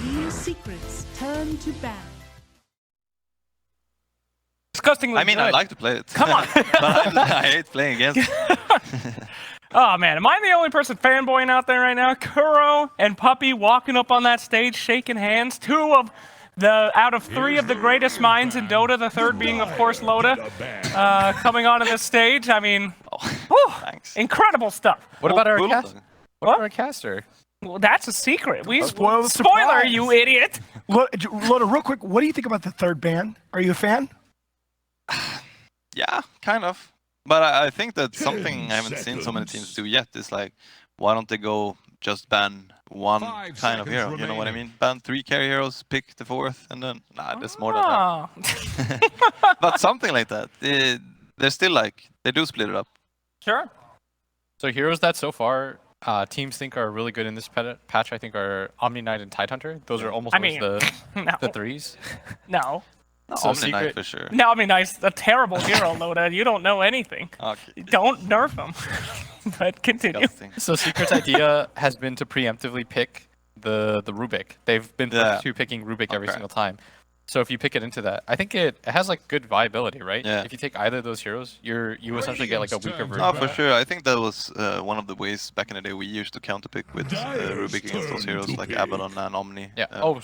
Team Secret's turn to ban. Disgustingly I mean, good. I like to play it. Come on. But I hate playing against it. Oh man, am I the only person fanboying out there right now? Kuro and Puppy walking up on that stage, shaking hands. Out of three of the greatest minds in Dota, the third being, of course, Lota, coming onto this stage. I mean, Thanks. incredible stuff. What about our Cool. cast? What about our caster? Well, that's a secret. We Spoil the spoiler, surprise. you idiot. Loda, real quick, what do you think about the third ban? Are you a fan? Yeah, kind of. But I think that something I haven't seen so many teams do yet is like, why don't they go just ban one kind of hero? You know what I mean? Ban 3 carry heroes, pick the 4th, and then there's more than that. But something like that. They're still like they do split it up. Sure. So heroes that so far teams think are really good in this patch, I think, are Omni Knight and Tidehunter. Those are almost always the threes. No. So Omni Knight secret- for sure. No, I mean, nice. A terrible hero, Loda. You don't know anything. Okay. Don't nerf him. But continue. Disgusting. So Secret's idea has been to preemptively pick the Rubik. They've been to picking Rubik every single time. So if you pick it into that, I think it has like good viability, right? Yeah. If you take either of those heroes, you essentially get like a weaker version. No, for sure. I think that was one of the ways back in the day we used to counterpick with Rubik against those heroes like Abaddon and Omni. Yeah. Oh,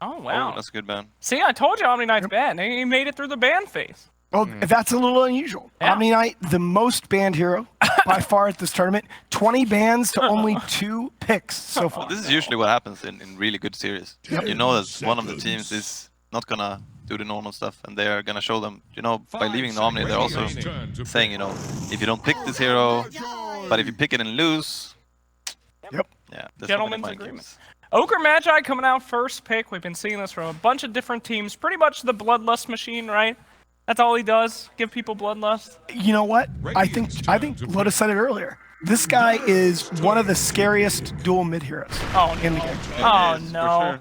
Oh, wow. Oh, that's a good ban. See, I told you Omni Knight's banned. He made it through the ban phase. Well, that's a little unusual. Yeah. Omni Knight, the most banned hero by far at this tournament. 20 bans to only 2 picks so far. This is usually what happens in really good series. You know that one of the teams is not gonna do the normal stuff, and they are gonna show them, you know, by leaving the Omni, they're also saying, you know, if you don't pick this hero, but if you pick it and lose, Yep. yeah, there's Gentleman's so many mind agreement. games. Ogre Magi coming out first pick. We've been seeing this from a bunch of different teams. Pretty much the bloodlust machine, right? That's all he does. Give people bloodlust. You know what? I think Loda said it earlier. This guy is one of the scariest dual mid heroes in the game. Oh It is, for no. sure.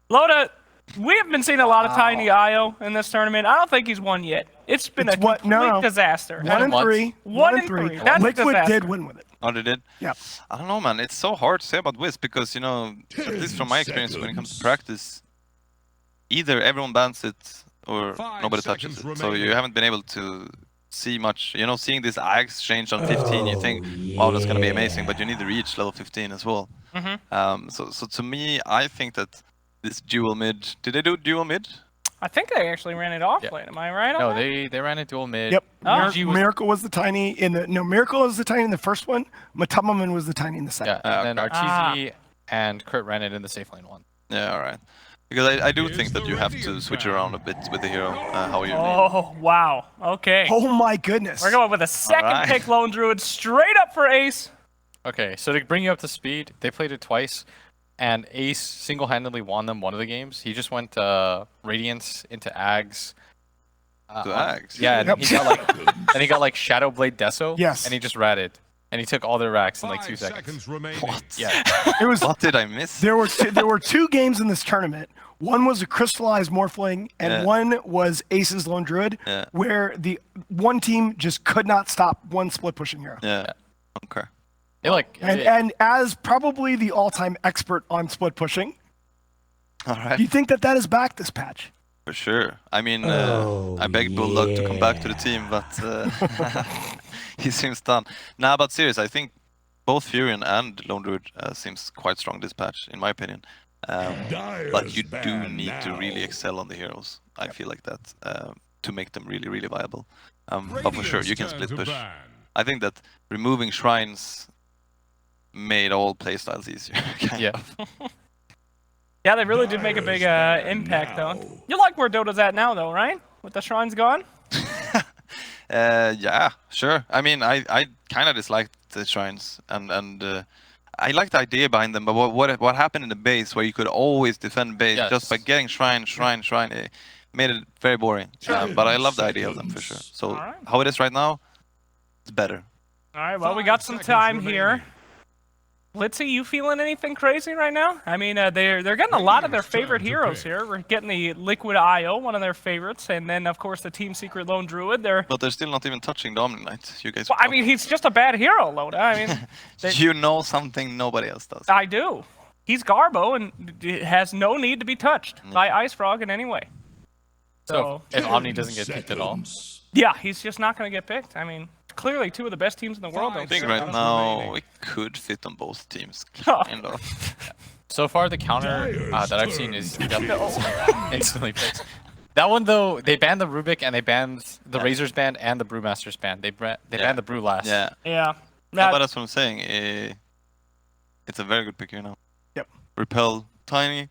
Loda, we have been seeing a lot of Tiny IO in this tournament. I don't think he's won yet. It's been a complete disaster. 1 and 3. 1 and 3. That's a Liquid disaster. did win with it. Oh, they did? Yeah. I don't know, man. It's so hard to say about Wiz because, you know, at least from my experience when it comes to practice, either everyone bans it or nobody touches it. So you haven't been able to see much. You know, seeing this Axe change on 15, you think, wow, that's going to be amazing, but you need to reach level 15 as well. So to me, I think that this dual mid... Did they do dual mid? I think they actually ran it offlane. Am I right on No, that? they ran a dual mid. Yep. Oh. Miracle was the Tiny in the... No, Miracle was the Tiny in the first one. Matamaman was the Tiny in the second. Yeah, and then Arteezy and Kurt ran it in the safe lane one. Yeah, alright. Because I do think that you have to switch around a bit with the hero, how you Oh, wow. Okay. Oh my goodness. We're going with a second Alright. pick Lone Druid straight up for Ace. Okay, so to bring you up to speed, they played it twice, and Ace single-handedly won them one of the games. He just went Radiance into Ags. To Ags? Yeah, and Yep. he got like Shadow Blade Deso. Yes. And he just ratted, and he took all their racks in like 2 seconds. What? Yeah. It was... What did I miss? There were 2 games in this tournament. One was a crystallized Morphling, and one was Ace's Lone Druid, where the one team just could not stop one split pushing hero. Yeah. Okay. And as probably the all-time expert on split pushing, Alright. do you think that is back this patch? For sure. I mean, I begged Bulldog to come back to the team, but he seems done. Nah, but serious, I think both Furion and Lone Druid seems quite strong this patch, in my opinion. But you do need to really excel on the heroes. I feel like that to make them really, really viable. But for sure, you can split push. I think that removing shrines made all playstyles easier. Yeah. Yeah, they really did make a big impact, though. You like where Dota's at now, though, right? With the shrines gone? Yeah, sure. I mean, I kind of disliked the shrines, and I like the idea behind them. But what happened in the base, where you could always defend base just by getting shrine, it made it very boring. But I love the idea of them for sure. So how it is right now, it's better. All right, well, we got some time here. Litzy, you feeling anything crazy right now? I mean, they're getting a lot of their favorite heroes here. We're getting the Liquid IO, one of their favorites, and then, of course, the Team Secret Lone Druid. But they're still not even touching the Omni Knight. You guys. Well, I mean, he's just a bad hero, Loda. I mean, you know something nobody else does. I do. he's Garbo and has no need to be touched by Ice Frog in any way. So if Omni doesn't get picked at all, yeah, he's just not going to get picked. I mean, clearly two of the best teams in the world. I think right now it could fit on both teams. Kind of. so far the counter that I've seen is instantly picked. That one though, they banned the Rubik and they banned the Razor's band and the Brewmaster's band. They banned the Brew last. Yeah. Yeah, but that's what I'm saying. It's a very good pick here now. Yep. Repel, Tiny,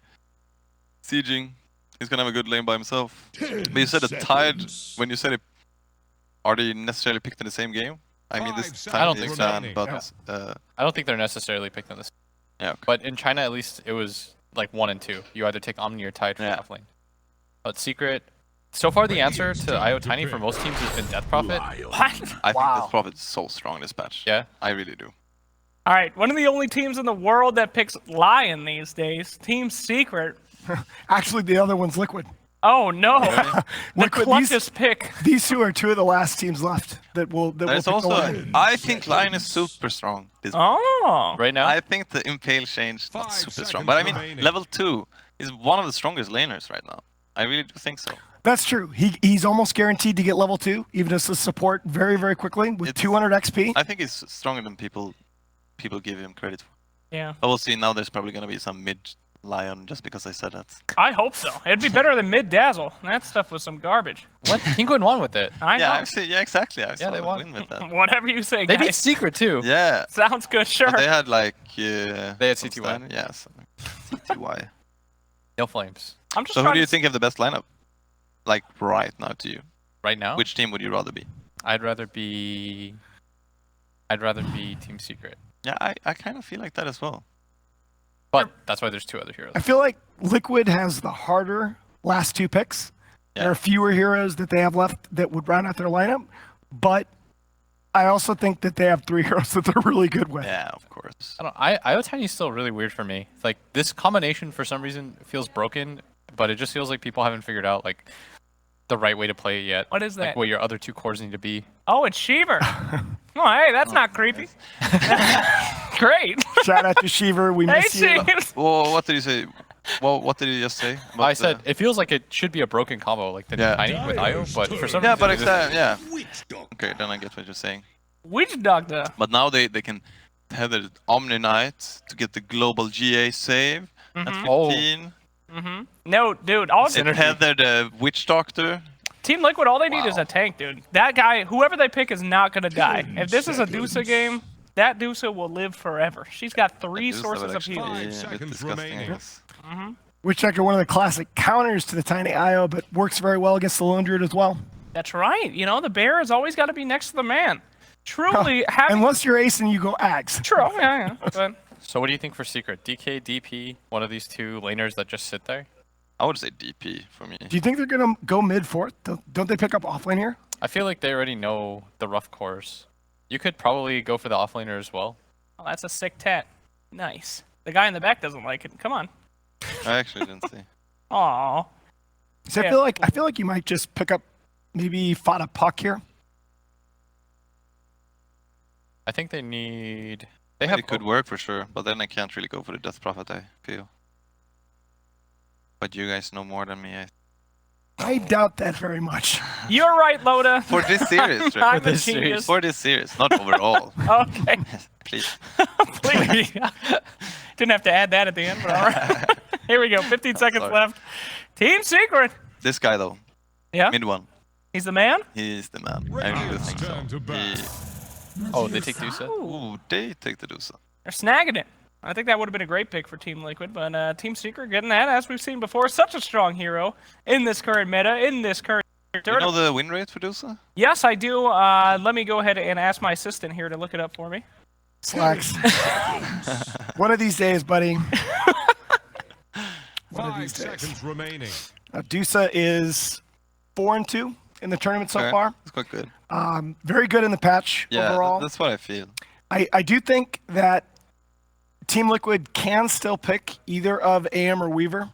Sieging. He's gonna have a good lane by himself. But you said it tied when you said it. Are they necessarily picked in the same game? I mean, this time I don't think so. but I don't think they're necessarily picked on this. yeah. Okay. But in China, at least, it was like 1 and 2. You either take Omni or Tide for off lane. But Secret, so far the answer to IO Tiny for most teams has been Death Prophet. What? I think this Prophet is so strong this patch. Yeah. I really do. All right, one of the only teams in the world that picks Lion these days, Team Secret. Actually, the other one's Liquid. Oh no! The Liquid, clutchest pick. These two are two of the last teams left that will There's pick the also, Lion. I think Lion is super strong. Oh. Right now? I think the Impale change is not super strong, but I mean, level 2 is one of the strongest laners right now. I really do think so. That's true. He's almost guaranteed to get level 2, even as the support very, very quickly with 200 XP. I think he's stronger than people give him credit for. Yeah. But we'll see. Now there's probably going to be some mid Lion just because I said that. I hope so. It'd be better than Mid Dazzle. That stuff was some garbage. What? Penguin won with it. I know. Yeah, actually, yeah, exactly. I saw they them won. win with that. Whatever you say, They guys. beat Secret too. Yeah. Sounds good, sure. But they had like They had some CTY. stand- Yeah, CTY. No flames. I'm just So who trying do you to think have the best lineup? Like right now to you? Right now, Which team would you rather be? I'd rather be Team Secret. Yeah, I kind of feel like that as well. But that's why there's 2 other heroes. I feel like Liquid has the harder last 2 picks. Yeah. There are fewer heroes that they have left that would round out their lineup, but I also think that they have 3 heroes that they're really good with. Yeah, of course. I don't know. IO Tiny is still really weird for me. Like this combination for some reason feels broken, but it just feels like people haven't figured out like the right way to play it yet. What is that? Like what your other 2 cores need to be. Oh, it's Sheever. Oh, hey, that's not creepy. Great. Shout out to Sheever. We Hey, miss you. Sheever. Well, what did you say? Well, what did you just say? about I said it feels like it should be a broken combo, like the Tiny with IO, but for some Yeah, reason but it isn't. exactly. Yeah. Okay, then I get what you're saying. Witch Doctor. But now they can tether Omni Knight to get the global GA save at 15. No, dude. All And tether the Witch Doctor. Team Liquid, all they need is a tank, dude. That guy, whoever they pick, is not gonna die. If this is a Dusa game, that Dusa will live forever. She's got 3 This sources would of actually healing. be a bit disgusting, I guess. Witch Doctor, one of the classic counters to the Tiny IO, but works very well against the Lone Druid as well. That's right. You know, the bear has always got to be next to the man. Truly, having... Unless you're ace and you go Axe. True, yeah. But So what do you think for Secret? DK, DP, one of these 2 laners that just sit there? I would say DP for me. Do you think they're going to go mid 4th? Don't they pick up offlane here? I feel like they already know the rough cores. You could probably go for the offlaner as well. oh, that's a sick tat. Nice. The guy in the back doesn't like it. Come on. I actually didn't see. Aw. So Yeah. I feel like you might just pick up maybe Fada Puck here. I think they need. They have it could work for sure, but then I can't really go for the Death Prophet, I feel. But you guys know more than me. I doubt that very much. You're right, Loda. For this series, right? I'm a this series. genius. For this series, not overall. Okay. Please. Please. Didn't have to add that at the end, but all right. Here we go. 15 seconds sorry. left. Team Secret. This guy though, Yeah? mid one, He's the man? he is the man. I really do think so. Oh, they take Dusa? Ooh, they take the Dusa. They're snagging it. I think that would have been a great pick for Team Liquid, but Team Secret getting that, as we've seen before, such a strong hero in this current meta, in this current You tournament. know the win rate for Dusa? Yes, I do. Let me go ahead and ask my assistant here to look it up for me. Slacks. One of these days, buddy. One of these days. 5 seconds remaining. Dusa is 4-2 in the tournament so Okay, far. it's quite good. Very good in the patch Yeah, overall. that's what I feel. I do think that Team Liquid can still pick either of AM or Weaver.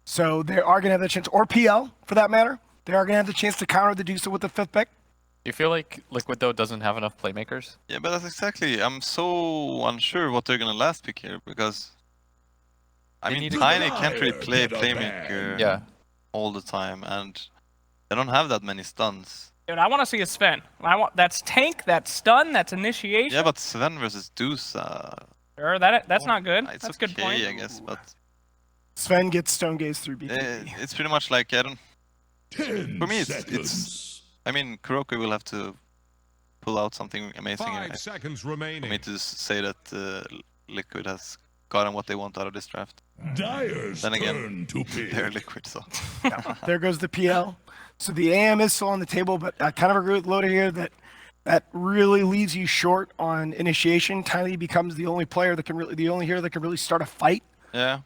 So they are going to have the chance, or PL for that matter. They are going to have the chance to counter the Dusa with the 5th pick. Do you feel like Liquid though doesn't have enough playmakers? Yeah, but that's exactly. I'm so unsure what they're gonna last pick here because I mean, need to- Tiny can't really play playmaker Yeah. all the time, and they don't have that many stuns. Dude, I want to see a Sven. That's tank, that's stun, that's initiation. Yeah, but Sven versus DOTA, Sure, that's not good. it's That's okay, a good point. I guess, but Sven gets stone gaze through BKB. it's pretty much like, I don't... 10 For me, seconds. it's... I mean, Kuroko will have to pull out something amazing 5 seconds for me remaining. to say that Liquid has gotten what they want out of this draft. Dyer's Then again, turn to pick. they're Liquid, so... There goes the PL. So the AM is still on the table, but I kind of agree with Loda here that really leaves you short on initiation. Tiny becomes the only player that can really, the only hero that can really start a fight. Yeah.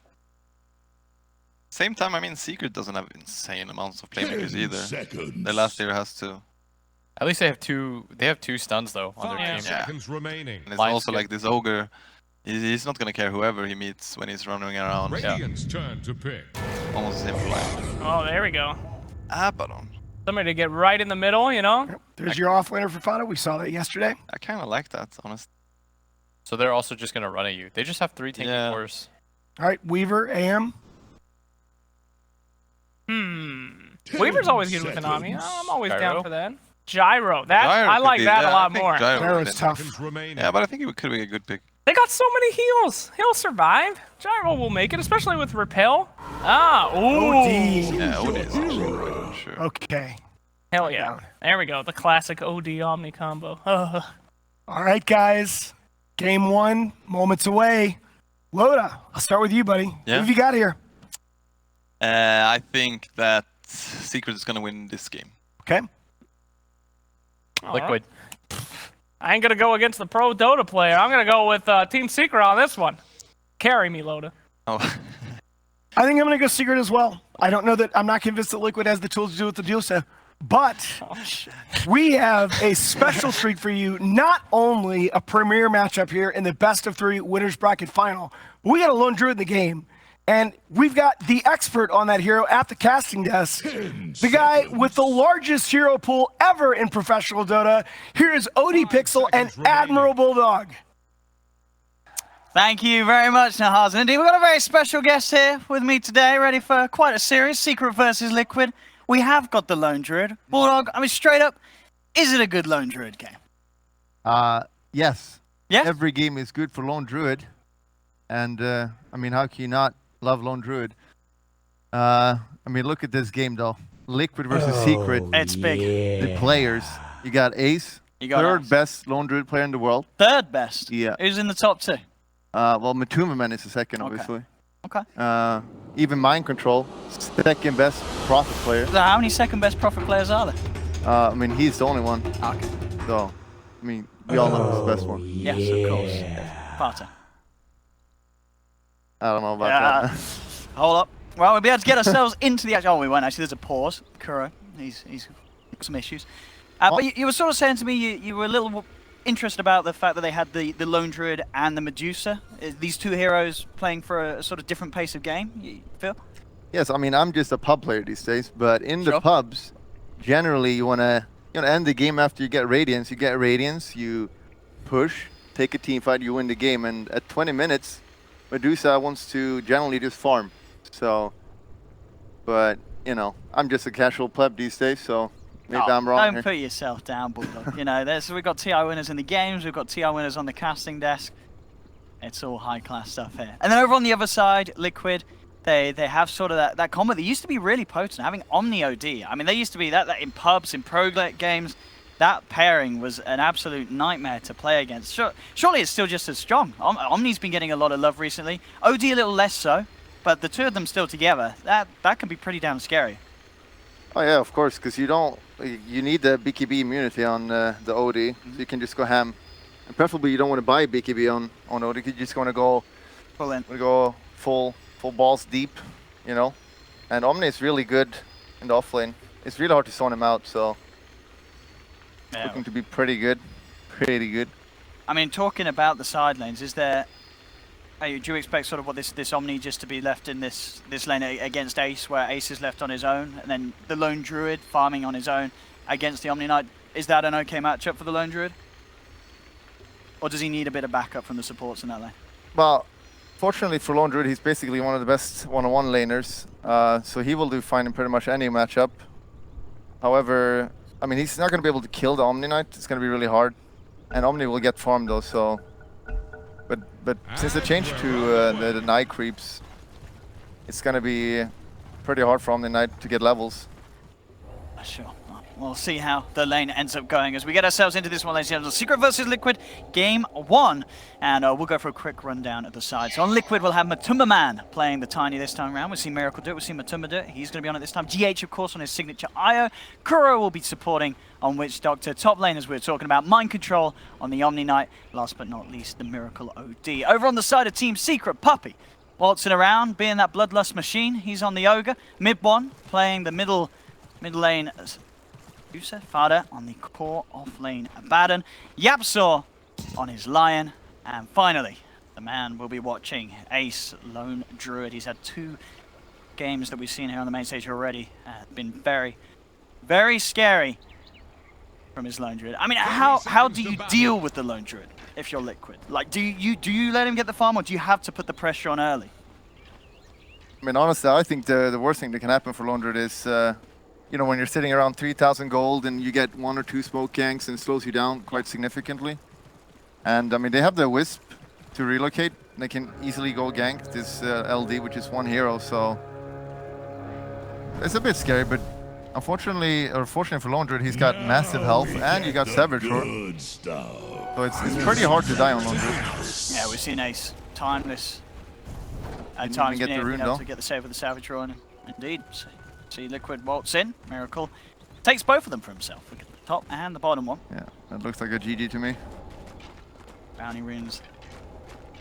Same time, I mean, Secret doesn't have insane amounts of playmakers 10 either. seconds. The last year has to. At least they have two. They have 2 stuns though on their 5 team. seconds remaining. And it's Lions also get- like this Ogre, he's not gonna care whoever he meets when he's running around. Radiant's turn to pick. Almost the same for Lion. Oh, there we go. Abaddon. Somebody to get right in the middle, you know? There's your offlaner for Fana. We saw that yesterday. I kind of like that, honestly. So they're also just gonna run at you. They just have 3 tanky Yeah. cores. All right, Weaver, AM. Weaver's always good with an Ami. seconds. I'm always Gyro? down for that. Gyro. That Gyro I could like be- that yeah, a I lot think more. Gyro Gyro's would be- tough. Seconds remaining. Yeah, but I think it could be a good pick. They got so many heals. He'll survive. Gyro will make it, especially with repel. Ah, ooh. OD. Yeah, Odin is actually right, sure. Okay. Hell yeah. There we go. The classic OD Omni combo. All right, guys. Game 1, moments away. Loda, I'll start with you, buddy. Yeah. Who have you got here? I think that Secret is gonna win this game. Okay. Liquid. I ain't gonna go against the pro Dota player. I'm gonna go with Team Secret on this one. Carry me, Loda. Oh, I think I'm going to go Secret as well. I don't know that I'm not convinced that Liquid has the tools to do what the DOTA, but we have a special treat for you. Not only a premier matchup here in the best of 3 winners bracket final, but we got a lone druid in the game, and we've got the expert on that hero at the casting desk, the guy with the largest hero pool ever in professional Dota. Here is OD Pixel and seconds remaining. Admiral Bulldog. Thank you very much, Nahaz. And indeed, we've got a very special guest here with me today, ready for quite a series, Secret versus Liquid. We have got the Lone Druid. Bulldog, I mean, straight up, is it a good Lone Druid game? Yes. Yeah? Every game is good for Lone Druid. And, I mean, how can you not love Lone Druid? I mean, look at this game, though. Liquid versus Secret. It's big. The players. You got Ace, You got third Ace. best Lone Druid player in the world. Third best. Yeah. Who's in the top 2? Well, Matumaman is the second, Okay. obviously. Okay. Even Mind Control, second best Prophet player. So how many second best Prophet players are there? I mean, he's the only one. Okay. So, I mean, we all know who's the best one. Yes, of course. Parter. I don't know about that. Hold up. Well, we'll be able to get ourselves into the actual... Oh, we won't actually. There's a pause. Kuro, he's got some issues. But you were sort of saying to me you were a little interested about the fact that they had the Lone Druid and the Medusa. These 2 heroes playing for a sort of different pace of game, you feel? Yes, I mean, I'm just a pub player these days, but in Sure. the pubs, generally you wanna end the game after you get Radiance. You get Radiance, you push, take a team fight, you win the game, and at 20 minutes, Medusa wants to generally just farm. So, but, you know, I'm just a casual pleb these days, so maybe I'm wrong Don't here. put yourself down, Bulldog. You know, we've got TI winners in the games, we've got TI winners on the casting desk. It's all high-class stuff here. And then over on the other side, Liquid, they have sort of that combo that used to be really potent, having Omni OD. I mean, they used to be that in pubs, in pro games. That pairing was an absolute nightmare to play against. Surely it's still just as strong. Omni's been getting a lot of love recently. OD a little less so, but the 2 of them still together, that can be pretty damn scary. Oh yeah, of course, because you need the BKB immunity on the OD, so you can just go ham. And preferably you don't want to buy BKB on OD, you just want to go Pull in. full balls deep, you know. And Omni is really good in the off lane. It's really hard to zone him out, so Yeah. looking to be pretty good. Pretty good. I mean, talking about the side lanes, is there... do you expect sort of what this Omni just to be left in this lane against Ace, where Ace is left on his own, and then the Lone Druid farming on his own against the Omni Knight? Is that an okay matchup for the Lone Druid? Or does he need a bit of backup from the supports in that lane? Well, Fortunately for Lone Druid, he's basically one of the best one-on-one laners, so he will do fine in pretty much any matchup. However, I mean, he's not going to be able to kill the Omni Knight. It's going to be really hard, and Omni will get farmed though. So, but since the change to the Knight creeps, it's going to be pretty hard for Omni Knight to get levels. Sure. We'll see how the lane ends up going as we get ourselves into this one, ladies and gentlemen. Secret versus Liquid, game 1. And we'll go for a quick rundown at the side. So on Liquid, we'll have Matumba Man playing the Tiny this time around. We'll see Miracle do it. We'll see Matumba do it. He's going to be on it this time. GH, of course, on his signature IO. Kuro will be supporting on Witch Doctor. Top lane, as we were talking about, Mind Control on the Omni Knight. Last but not least, the Miracle OD. Over on the side of Team Secret, Puppey waltzing around, being that bloodlust machine. He's on the Ogre. Mid one, playing the mid lane. You said Fada on the core off lane Abaddon, Yapsaw on his Lion, and finally, the man we'll be watching, Ace Lone Druid. He's had 2 games that we've seen here on the main stage already. Been very, very scary from his Lone Druid. I mean, how do you deal with the Lone Druid if you're Liquid? Like, do you let him get the farm, or do you have to put the pressure on early? I mean, honestly, I think the worst thing that can happen for Lone Druid is, you know, when you're sitting around 3,000 gold and you get 1 or 2 smoke ganks and it slows you down quite significantly. And I mean, they have the Wisp to relocate. They can easily go gank this LD, which is 1 hero, so it's a bit scary. But unfortunately, or fortunately for Lone Druid, he's got massive health, and you got Savage for it. So it's pretty hard to die on Lone Druid. Yeah, we've seen Ace timeless. At Didn't times even get the rune, though. to get the save with the Savage Rune. Indeed. See Liquid waltz in. Miracle takes both of them for himself. We get the top and the bottom one. Yeah, that looks like a GG to me. Bounty runes.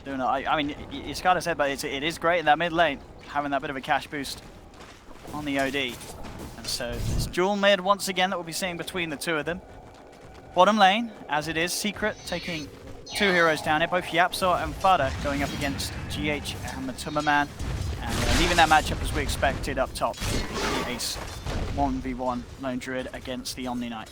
Doing it. I mean, it's kind of said, but it is great in that mid lane, having that bit of a cash boost on the OD. And so it's dual mid once again that we'll be seeing between the 2 of them. Bottom lane, as it is, Secret taking 2 heroes down here, both Yapsaw and Fada going up against GH and Matumba Man. And leaving that matchup as we expected up top. The Ace 1v1 Lone Druid against the Omni Knight.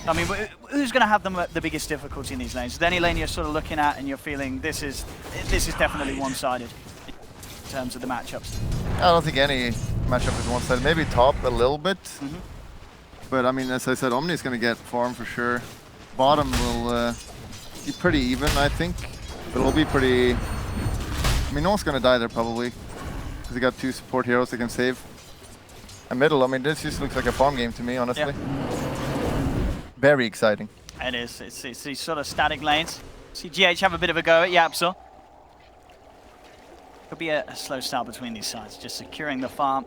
I mean, who's going to have the biggest difficulty in these lanes? Is there any lane you're sort of looking at and you're feeling this is definitely one-sided in terms of the matchups? I don't think any matchup is one-sided. Maybe top a little bit. But I mean, as I said, Omni is going to get farm for sure. Bottom will be pretty even, I think. But it'll be pretty... I mean, no one's going to die there probably, because they got 2 support heroes they can save. And middle, I mean, this just looks like a farm game to me, honestly. Yeah. Very exciting. It is. It's these sort of static lanes. See GH have a bit of a go at Yapsaw. Could be a slow start between these sides, just securing the farm.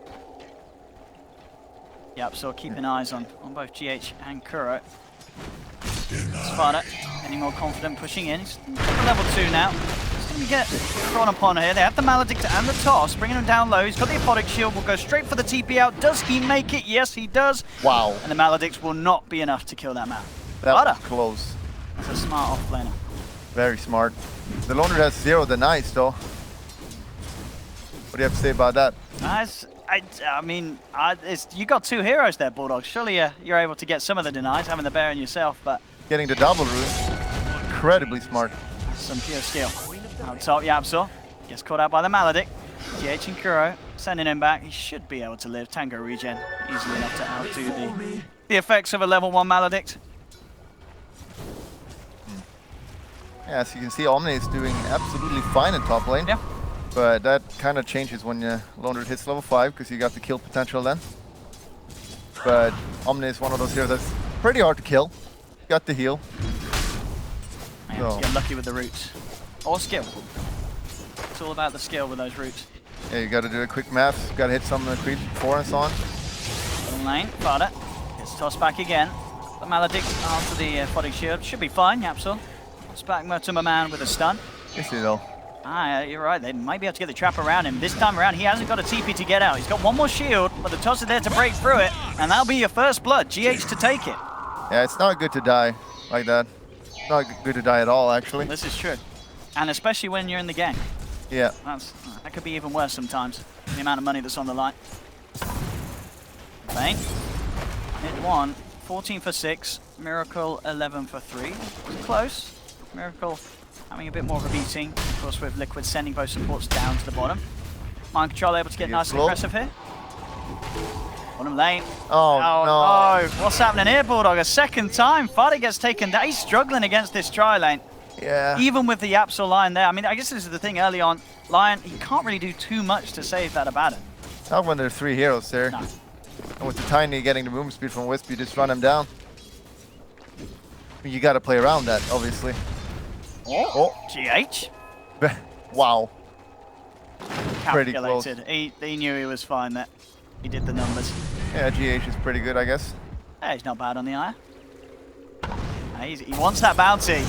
Yapsaw keeping eyes on both GH and Kuro. Sparta getting more confident, pushing in. He's level 2 now. We get drawn upon here. They have the Maledict and the Toss, bringing him down low. He's got the Aphotic Shield, will go straight for the TP out. Does he make it? Yes, he does. Wow. And the Maledict will not be enough to kill that man. That was close. That's a smart off-laner. Very smart. The Lone Druid has 0 denies, though. What do you have to say about that? I mean, you got 2 heroes there, Bulldog. Surely you're able to get some of the denies, having the Baron yourself, but... Getting the double rune, incredibly smart. Some pure skill. Out top, Yapsaw gets caught out by the Maledict. GH and Kuro sending him back. He should be able to live. Tango regen easily enough to outdo the effects of a level 1 Maledict. Yeah, as you can see, Omni is doing absolutely fine in top lane. Yeah. But that kind of changes when Lone Druid hits level 5, because you got the kill potential then. But Omni is one of those heroes that's pretty hard to kill. Got the heal. So get lucky with the roots. Or skill. It's all about the skill with those roots. Yeah, you got to do a quick math. Got to hit some creeps before and so on. Bottom lane, Fada gets tossed back again. The Maledict after the Aphotic Shield should be fine. Yapsaw toss back Matumba Man with a stun. Is he though? You're right. They might be able to get the trap around him. This time around, he hasn't got a TP to get out. He's got 1 more shield, but the toss is there to break through it, and that'll be your first blood. GH to take it. Yeah, it's not good to die like that. It's not good to die at all, actually. This is true. And especially when you're in the gang. Yeah. That could be even worse sometimes, the amount of money that's on the line. Bane. Hit 1. 14 for 6. Miracle 11 for 3. Close. Miracle having a bit more of a beating. course, with Liquid sending both supports down to the bottom. Mind Control able to get nice and slow. aggressive here. Bottom lane. Oh, no. No. What's happening here, Bulldog? A second time. Fada gets taken down. He's struggling against this tri lane. Yeah. Even with the Yapsel Lion there. I mean, I guess this is the thing early on. Lion, he can't really do too much to save that about him. Not when there's 3 heroes there. No. And with the Tiny getting the movement speed from Wisp, you just run him down. You got to play around that, obviously. Oh, GH. Wow. Pretty close. Calculated. He knew he was fine there. He did the numbers. Yeah, GH is pretty good, I guess. Hey, he's not bad on the eye. He wants that bounty.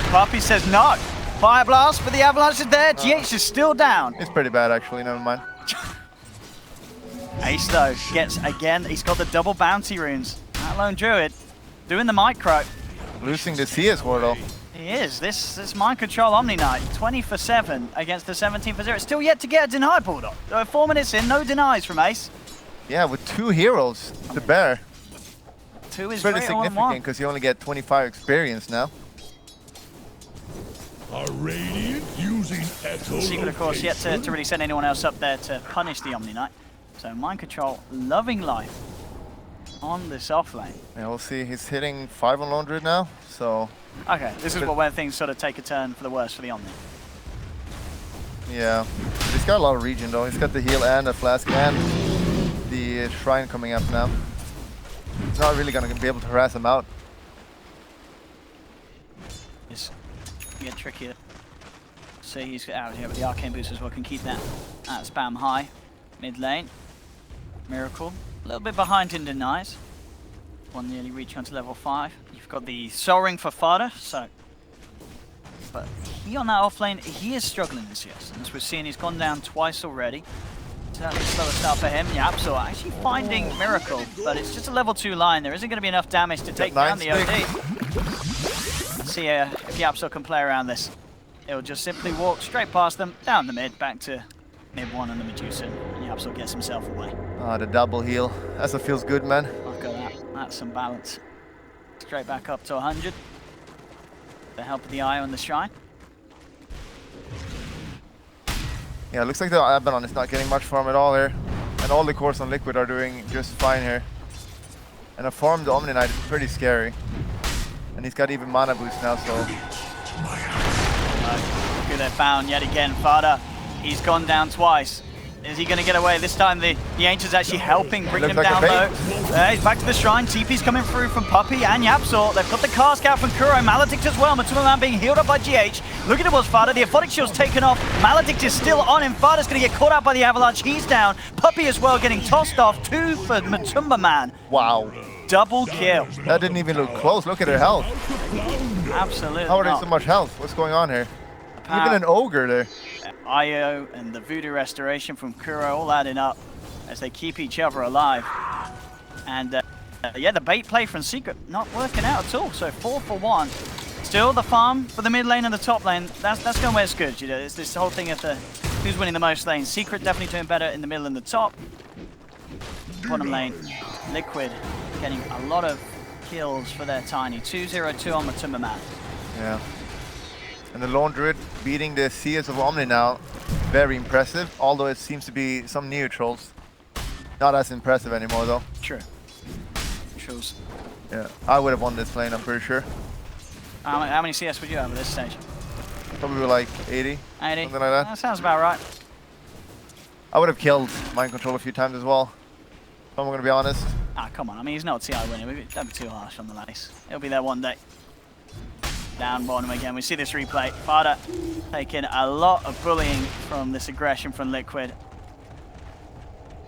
Puppy says no. Fire Blast, but the Avalanche is there. GH is still down. It's pretty bad, actually. Never mind. Ace, though, gets again. He's got the double bounty runes. That Lone Druid doing the micro. Losing the CS war, though. He is. This Mind Control Omni Knight, 20 for 7 against the 17 for 0. Still yet to get a deny, Bulldog. 4 minutes in, no denies from Ace. Yeah, with 2 heroes to bear. 2 is Pretty great on significant 1. because you only get 25 experience now. A Radiant using Echo. Secret, of course, yet to really send anyone else up there to punish the Omni Knight. So Mind Control loving life on this off lane. Yeah, we'll see. He's hitting 5 on Lone Druid now, so... Okay, this is where things sort of take a turn for the worse for the Omni. Yeah. He's got a lot of regen, though. He's got the heal and the flask and the shrine coming up now. He's not really going to be able to harass him out. It's get trickier. See, he's out here, but the arcane boost as well can keep that spam high. Mid lane. Miracle. A little bit behind in denies. One nearly reaching onto level 5. You've got the Soul Ring for Fada, so... But he on that off lane, he is struggling in CS. And as we've seen, he's gone down twice already. Certainly a slower start for him. Yapsel actually finding Miracle, but it's just a level 2 line. There isn't going to be enough damage to take down the OD. Let's see if Yapsel can play around this. He'll just simply walk straight past them, down the mid, back to mid 1 on the Medusa, and Yapsel gets himself away. Ah, the double heal. That's what feels good, man. Look at that. That's some balance. Straight back up to 100. The help of the eye on the shrine. Yeah, it looks like the Abaddon is not getting much farm at all here. And all the cores on Liquid are doing just fine here. And a farmed Omni Knight is pretty scary. And he's got even mana boost now, so... Look who they found yet again. Fada, he's gone down twice. Is he going to get away? This time the Ancient's actually helping bring him like down a low. He's back to the shrine. TP's coming through from Puppy and Yapsel. They've got the cast out from Kuro. Maledict as well. Matuma being healed up by GH. Look at it was Fada. The Aphotic Shield's taken off. Maledict is still on him. Fada's going to get caught out by the Avalanche. He's down. Puppy as well getting tossed off. 2 for Matumba Man. Wow. Double kill. That didn't even look close. Look at her health. Absolutely. How are they not. so much health? What's going on here? Even an ogre there. IO and the Voodoo Restoration from Kuro all adding up as they keep each other alive. And yeah, the bait play from Secret not working out at all. So 4 for 1. Still the farm for the mid lane and the top lane. That's going where it's good. You know, it's this whole thing of the who's winning the most lanes. Secret definitely doing better in the middle and the top. Bottom lane, Liquid getting a lot of kills for their Tiny. 2-0-2 on the Timberman. Yeah. And the Lone Druid beating the CS of Omni now. Very impressive, although it seems to be some neutrals. Not as impressive anymore, though. True. Trues. Yeah, I would have won this lane, I'm pretty sure. How many CS would you have at this stage? Probably like 80, 80? something like that. That sounds about right. I would have killed Mind Control a few times as well, if I'm going to be honest. Ah, come on. I mean, he's not a TI winner. Don't be too harsh on the lace. He'll be there one day. Down bottom again. We see this replay. Fada taking a lot of bullying from this aggression from Liquid.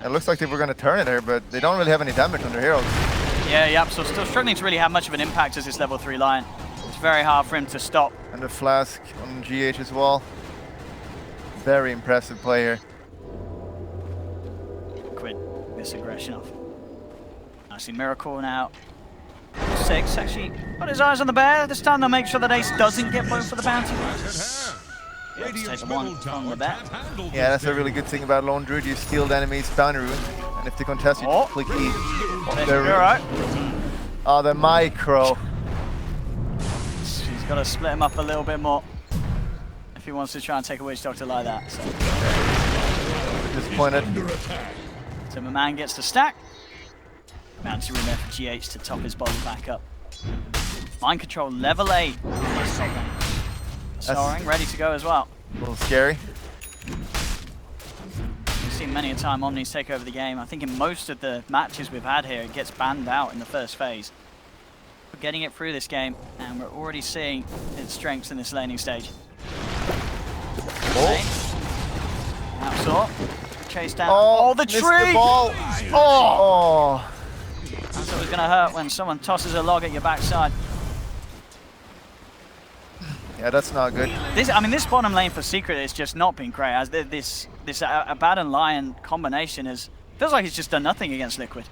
It looks like they were going to turn it here, but they don't really have any damage on their heroes. Yeah, Yapsel still struggling to really have much of an impact as this level 3 Lion. It's very hard for him to stop. And the flask on GH as well. Very impressive play here. Liquid this aggression off. I see Miracle now. 6 actually got his eyes on the bear. This time they'll make sure that Ace doesn't get both for the bounty. Radiant's Take one middle from tower the back. can't handle Yeah, that's this a really good thing about Lone Druid. You steal the enemy's bounty rune, and if they contest you, just click E. Alright. Oh, the micro. He's got to split him up a little bit more. If he wants to try and take a Witch Doctor like that. So. Disappointed. So my man gets the stack. Bounty room there for GH to top his body back up. Mind control level 8. Soaring, ready to go as well. A little scary. We've seen many a time Omnis take over the game. I think in most of the matches we've had here, it gets banned out in the first phase. We're getting it through this game, and we're already seeing its strengths in this laning stage. Okay. Outsaw. Chase down. Oh, the missed tree! The ball. Oh. That's always going to hurt when someone tosses a log at your backside. Yeah, that's not good. This bottom lane for Secret has just not been great. As this Abaddon Lion combination feels like it's just done nothing against Liquid.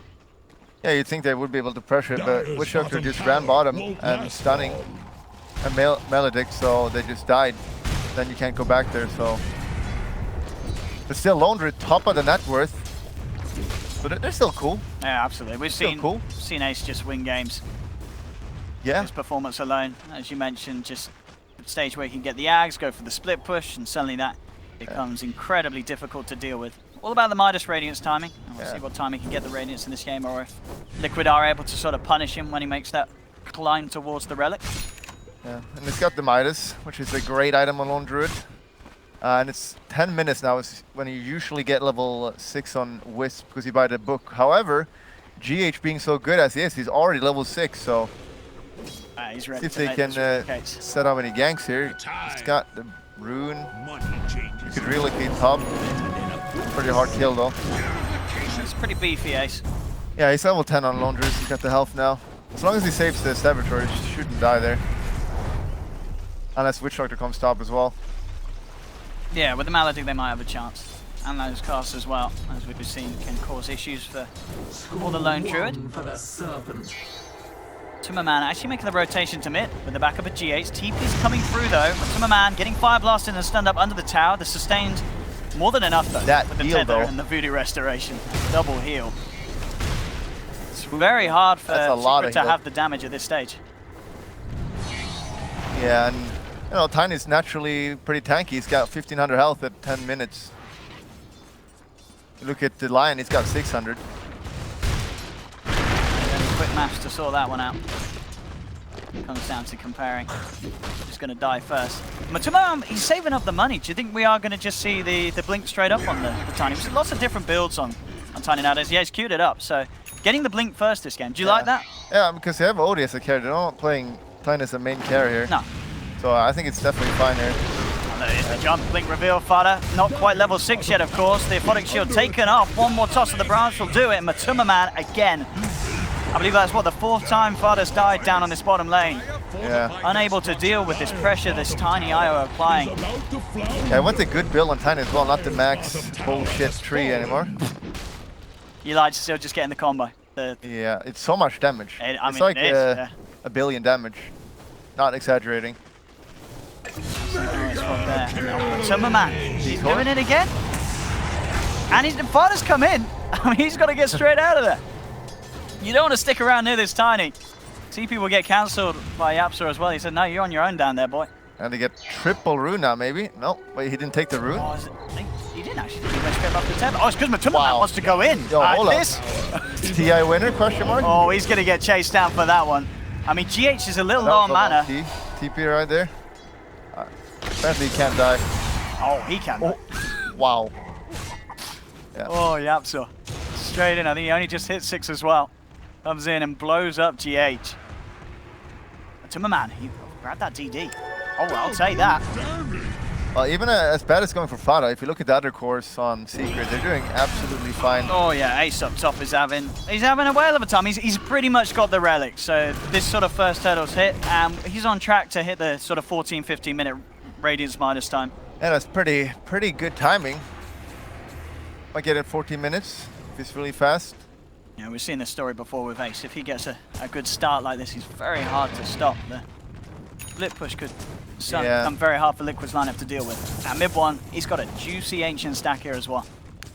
Yeah, you'd think they would be able to pressure it, but Witch Doctor just ran bottom and stunning a Maledict, so they just died. Then you can't go back there, so. But still, Lone Druid top of the net worth. But they're still cool. Yeah, absolutely. We've Still seen cool. Ace just win games. Yeah. His performance alone, as you mentioned, just the stage where he can get the Ags, go for the split push, and suddenly that becomes incredibly difficult to deal with. All about the Midas Radiance timing. And we'll see what time he can get the Radiance in this game, or if Liquid are able to sort of punish him when he makes that climb towards the Relic. Yeah, and it's got the Midas, which is a great item on Lone Druid. And it's 10 minutes now is when you usually get level 6 on Wisp because you buy the book. However, GH being so good as he is, he's already level 6, so He's ready see if to they make can this case. set up any ganks here. He's got the rune. You could relocate top. Pretty hard kill though. It's pretty beefy, Ace. Yeah, he's level 10 on Lone Druid. He's got the health now. As long as he saves the Saboteur, he shouldn't die there. Unless Witch Doctor comes top as well. Yeah, with the Maledict they might have a chance. And those casts as well, as we've seen, can cause issues for the Lone Druid. Tummerman actually making the rotation to mid with the backup of GH. TP's coming through though. Tummerman getting fire blasted and stunned up under the tower. The sustained more than enough though that with the heal, tether though. and the voodoo restoration. Double heal. It's very hard for That's a lot Secret of to heal. have the damage at this stage. Yeah, and you know, Tiny's naturally pretty tanky. He's got 1500 health at 10 minutes. Look at the Lion, he's got 600. Quick maths to sort that one out. Comes down to comparing. Just going to die first. Matuma, he's saving up the money. Do you think we are going to just see the blink straight up on the Tiny? We've seen lots of different builds on Tiny nowadays. Yeah, he's queued it up. So getting the blink first this game. Do you like that? Yeah, because they have Odie as a carry. They're not playing Tiny as a main carry here. No. So I think it's definitely fine here. There's the jump, blink reveal, Fada. Not quite level 6 yet, of course. The Aphotic Shield taken off. One more toss of the branch will do it. Matuma Man again. I believe that's what, the 4th time Fada's died down on this bottom lane. Yeah. Unable to deal with this pressure this Tiny IO applying. Yeah, I want a good build on Tiny as well, not the max bullshit tree anymore. You like to still just getting the combo. Yeah, it's so much damage. I It's mean, like it is, yeah. a billion damage. Not exaggerating. Tummerman, he's doing it again. And Fada's come in. I mean, he's got to get straight out of there. You don't want to stick around near this Tiny. TP will get cancelled by Yapsa as well. He said, no, you're on your own down there, boy. And they get triple rune now, maybe? No, wait, he didn't take the rune? Oh, he didn't actually. He went straight off the temple. Oh, it's because Matuma Wow. wants to go in. Yo, hold up. This. TI winner, question mark? Oh, he's going to get chased down for that one. I mean, GH is a little low on mana. TP right there. Apparently he can't die. Oh, he can. Oh, wow. Yeah. Oh, Yapsa. Straight in. I think he only just hit 6 as well. Comes in and blows up GH. Tummerman, he grabbed that DD. Oh, I'll take that. Well, even as bad as going for Fada, if you look at the other cores on Secret, they're doing absolutely fine. Oh yeah, Ace up top is having a whale of a time. He's pretty much got the relic. So this sort of first hurdle's hit, and he's on track to hit the sort of 14-15 minute Radiance Midas time. Yeah, that's pretty good timing. Might get it 14 minutes if it's really fast. Yeah, we've seen this story before with Ace. If he gets a good start like this, he's very hard to stop. The split push could become very hard for Liquid's lineup to deal with. At mid one, he's got a juicy Ancient stack here as well.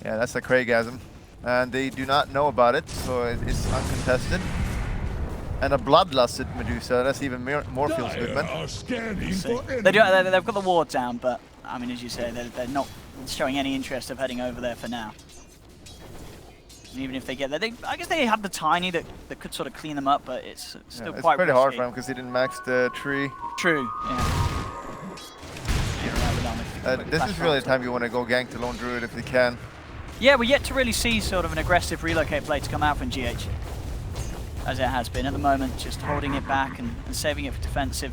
Yeah, that's a Craigasm. And they do not know about it, so it's uncontested. And a Bloodlusted Medusa, that's even more feels good, man. They've got the ward down, but I mean, as you say, they're not showing any interest of heading over there for now. Even if they get there, I guess they have the tiny that could sort of clean them up, but it's still It's quite pretty hard risky. for him because he didn't max the tree. True, yeah. This is really the time you want to go gank the Lone Druid if you can. Yeah, we're yet to really see sort of an aggressive relocate play to come out from GH. As it has been at the moment, just holding it back and saving it for defensive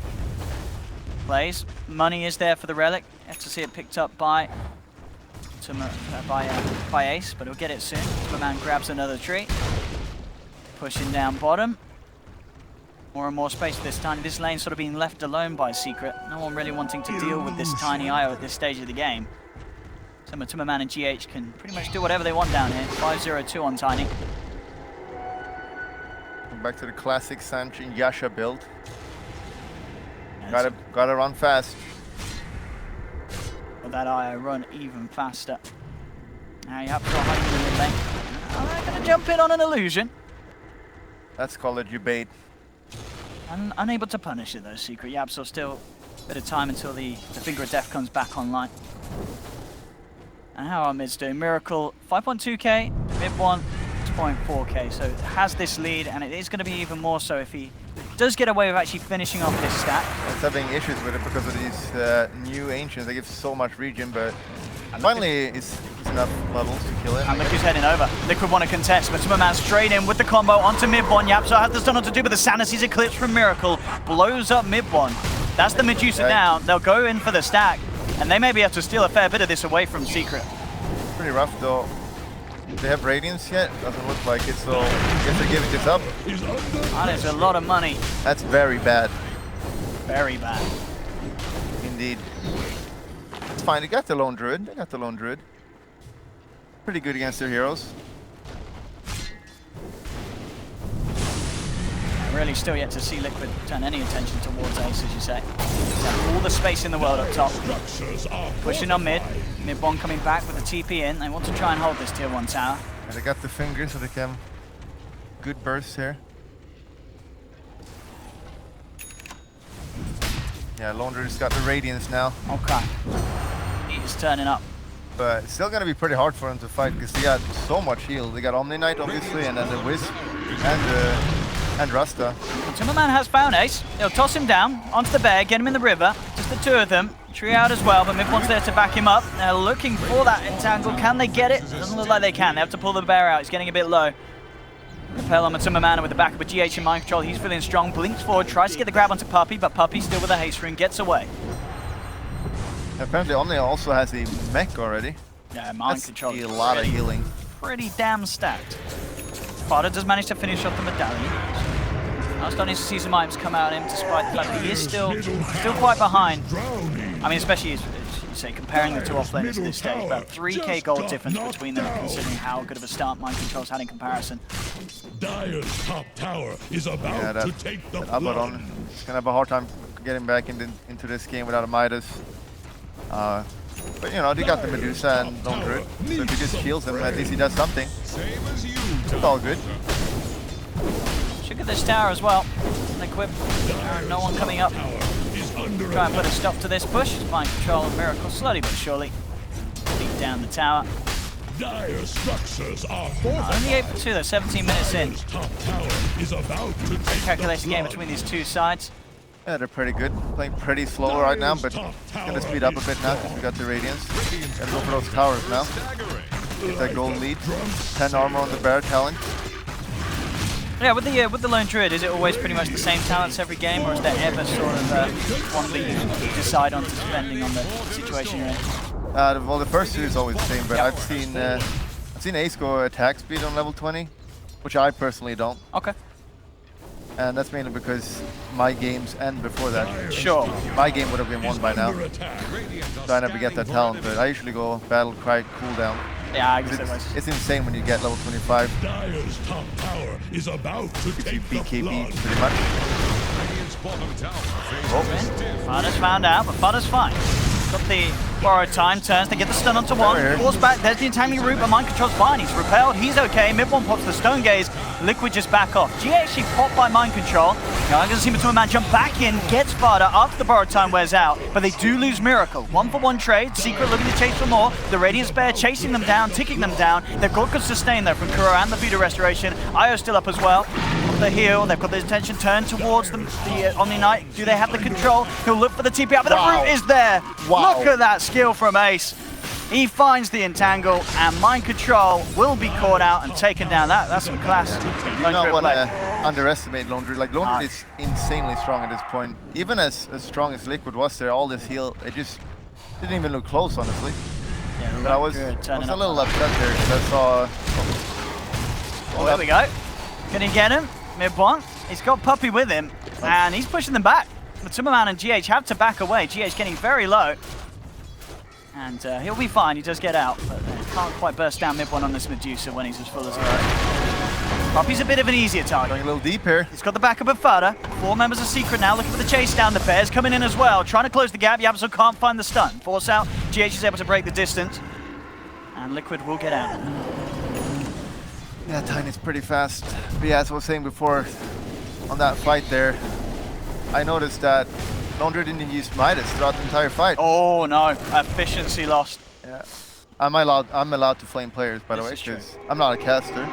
plays. Money is there for the Relic. You have to see it picked up by Ace, but he'll get it soon. The man grabs another tree. Pushing down bottom. More and more space for this tiny. This lane sort of being left alone by Secret. No one really wanting to deal with this tiny IO at this stage of the game. So Matuma and GH can pretty much do whatever they want down here. 5-0-2 on tiny. Back to the classic Sanchin Yasha build. Yeah, Gotta run fast. Will that IO run even faster? Now you have to go hiding in the mid lane. I'm gonna jump in on an illusion. Let's call it you bait. I'm unable to punish it though, Secret. Yap, so still a bit of time until the Finger of Death comes back online. And how are mids doing? Miracle 5.2k, mid 1 6.4k. So it has this lead, and it is going to be even more so if he does get away with actually finishing off this stack. It's having issues with it because of these new Ancients. They give so much regen, but finally it's enough levels to kill it. And look who's heading over. Liquid want to contest, but Superman straight in with the combo onto mid one. Yapso has the stun on to do, but the Sanity's Eclipse from Miracle blows up mid one. That's the Medusa down. They'll go in for the stack, and they may be able to steal a fair bit of this away from Secret. Pretty rough though. Do they have Radiance yet? Doesn't look like it, so I guess they're giving this up. That is a lot of money. That's very bad. Very bad. Indeed. It's fine, they got the Lone Druid. They got the Lone Druid. Pretty good against their heroes. Really still yet to see Liquid turn any attention towards Ace, as you say. All the space in the world up top. Pushing on mid. Mid one coming back with the TP in. They want to try and hold this tier 1 tower. And they got the fingers, so they can good burst here. Yeah, Lone Druid's got the Radiance now. Okay. Heat is turning up. But it's still gonna be pretty hard for them to fight because they got so much heal. They got Omni Knight obviously, and then the Wisp and Rasta. Timberman has found Ace. He'll toss him down onto the bear, get him in the river. Just the two of them. Tree out as well, but mid one's there to back him up. They're looking for that entangle. Can they get it? Doesn't look like they can. They have to pull the bear out. He's getting a bit low. Repel on Timberman with the back of a GH in mind control. He's feeling strong. Blinks forward, tries to get the grab onto Puppy, but Puppy still with a haste ring, gets away. Apparently Omni also has a mech already. Yeah, mind That's control. a lot of healing. Pretty damn stacked. Fodder does manage to finish off the medallion. I'm starting to see some items come out of him, despite the fact that he is still quite behind. I mean, especially as you say, comparing the two offlaners at this stage, about 3k gold difference between them, considering how good of a start Mind Control's had in comparison. Dire's top tower is about to take the Abaddon is gonna have a hard time getting back into this game without a Midas. But you know, they got the Medusa and Lone Druid, so if he just shields him, at least he does something. It's all good. Should get this tower as well. Liquid. No one coming up. Try and put a stop to this push. Find control of Miracle slowly but surely. Beat down the tower. Dire structures are Only 8 for 2 though, 17 minutes in. top tower is about to take Calculate the game between these two sides. Yeah, they're pretty good. Playing pretty slow right now, but it's gonna speed up a bit now because we got the Radiance. Gotta go for those towers now. Get that gold lead. 10 armor on the bear talent. Yeah, with the Lone Druid, is it always pretty much the same talents every game, or is there ever sort of one that you decide on depending on the situation you're in? Well, the first two is always the same, but I've seen Ace go attack speed on level 20, which I personally don't. Okay. And that's mainly because my games end before that. Sure. My game would have been won by now. So I never get that talent, but I usually go battle cry cooldown. Yeah, I guess it was. It's insane when you get level 25. Dire's top tower is about to Gives you take the BKB blood. pretty much. Fodder's found out, but Fodder's fine. Got the borrowed time, turns, they get the stun onto one, falls back, there's the entangling root, but mind control's fine, he's repelled, he's okay, mid one pops the stone gaze, Liquid just back off. GA actually popped by mind control, now I'm going to see Matuma Man jump back in, gets Sparta after the borrowed time wears out, but they do lose Miracle. 1-for-1 trade, Secret looking to chase for more, the Radiant Bear chasing them down, ticking them down, they've got good sustain though from Kuro and the Vita Restoration, Io still up as well. The heal, they've got the attention turned towards them, the Omni Knight. Do they have the control? He'll look for the TP out, but the root is there. Look at that skill from Ace. He finds the entangle, and mind control will be caught out and taken down. That's some class. You don't want to underestimate Lone Druid. Like, Lone Druid is insanely strong at this point. Even as strong as Liquid was there, all this heal, it just didn't even look close, honestly. Yeah, but I was a little upset there because I saw... Oh, there we go. Can he get him? Mid one. He's got Puppey with him, and he's pushing them back. Matuma Man and GH have to back away. GH getting very low. And he'll be fine, he does get out, but can't quite burst down mid one on this Medusa when he's as full as he is. Puppey's a bit of an easier target. Going a little deep here. He's got the backup of Fada. 4 members of Secret now looking for the chase down. The Bears coming in as well, trying to close the gap. Yabso can't find the stun. Force out, GH is able to break the distance. And Liquid will get out. Yeah, Tiny's pretty fast. But yeah, as I was saying before, on that fight there, I noticed that Lone Druid didn't use Midas throughout the entire fight. Oh no, efficiency lost. Yeah. I'm allowed to flame players, by the way, because I'm not a caster.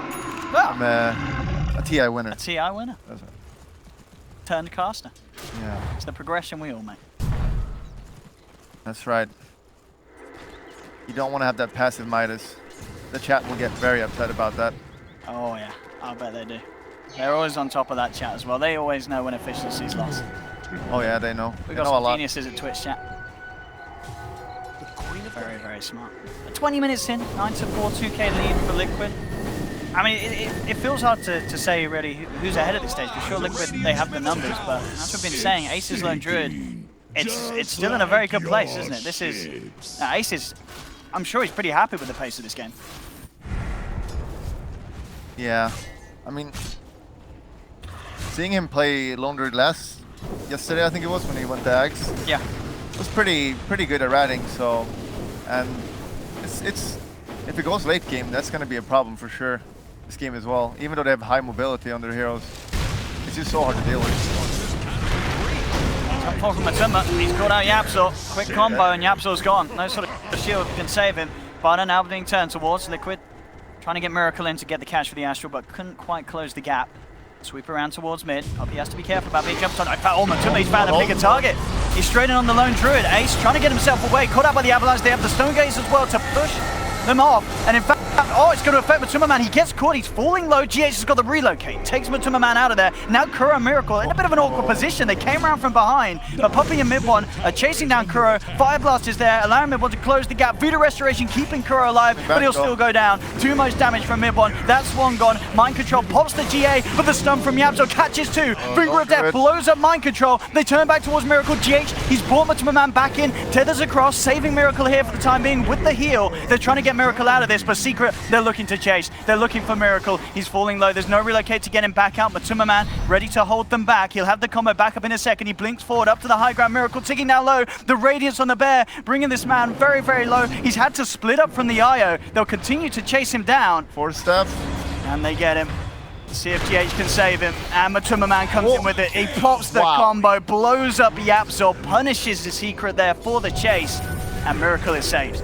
Well, I'm a TI winner. A TI winner. That's right. Turned caster. Yeah. It's the progression we all make. That's right. You don't want to have that passive Midas. The chat will get very upset about that. Oh yeah, I bet they do. They're always on top of that chat as well. They always know when efficiency's lost. Oh yeah, they know. We've They got know a some lot. geniuses at Twitch chat. Very, very smart. 20 minutes in, 9-4, 2k lead for Liquid. I mean, it feels hard to say really who's ahead at this stage. For sure, Liquid, they have the numbers, but as we've been saying, Ace's Lone Druid, it's still in a very good place, isn't it? This is... Ace is... I'm sure he's pretty happy with the pace of this game. Yeah. I mean, seeing him play Lone Druid yesterday, I think it was, when he went to Axe. Yeah. Was pretty good at ratting, so... And it's if it goes late game, that's going to be a problem for sure. This game as well, even though they have high mobility on their heroes, it's just so hard to deal with. Top four from Matuma. He's caught out Yapso. Quick combo and Yapso's gone. No sort of shield can save him. Barna now being turned towards Liquid, trying to get Miracle in to get the catch for the Astral, but couldn't quite close the gap. Sweep around towards mid. He has to be careful about being jumped on. Oh, Matuma, he's found a bigger target. He's straight in on the Lone Druid. Ace trying to get himself away. Caught out by the Avalanche. They have the Stone Gaze as well to push them off. And in fact, oh, it's going to affect Matuma Man. He gets caught. He's falling low. GH has got the relocate. Takes Matuma Man out of there. Now Kuro and Miracle in a bit of an awkward position. They came around from behind, but Puppey and Mid One are chasing down Kuro. Fire Blast is there, allowing Mid One to close the gap. Vita Restoration keeping Kuro alive, but he'll still go down. Too much damage from Mid One. That's one gone. Mind Control pops the GA, but the stun from Yapso catches two. Finger of Death blows up Mind Control. They turn back towards Miracle. GH, he's brought Matuma Man back in, tethers across, saving Miracle here for the time being with the heal. They're trying to get Miracle out of this, but Secret, they're looking to chase. They're looking for Miracle. He's falling low. There's no relocate to get him back out. Matuma Man ready to hold them back. He'll have the combo back up in a second. He blinks forward up to the high ground. Miracle ticking down low. The Radiance on the Bear, bringing this man very, very low. He's had to split up from the IO. They'll continue to chase him down. Force step. And they get him. See if GH can save him. And Matuma Man comes in with it. He pops the combo, blows up Yapso, punishes the Secret there for the chase. And Miracle is saved.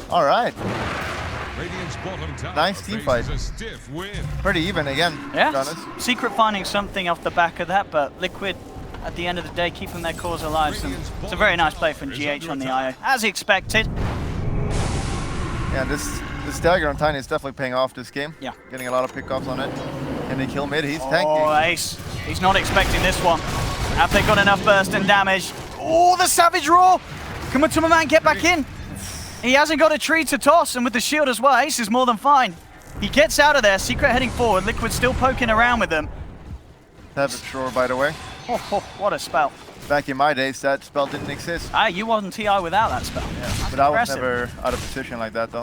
All right. Nice Nice team fight. Pretty even again, Yeah, to be honest. Secret finding something off the back of that, but Liquid, at the end of the day, keeping their cause alive. So it's a very nice play from GH on the IO, as expected. Yeah, this dagger on Tiny is definitely paying off this game. Yeah. Getting a lot of pickoffs on it. Can they kill mid? He's tanking. Oh, Ace. He's not expecting this one. Have they got enough burst and damage? Oh, the Savage Roar! Can Matuma Man get back in? He hasn't got a tree to toss, and with the shield as well, Ace is more than fine. He gets out of there, Secret heading forward, Liquid still poking around with them. Savage Roar, by the way. Oh, what a spell. Back in my days, that spell didn't exist. Ah, you wasn't TI without that spell. Yeah, but I was never out of position like that, though.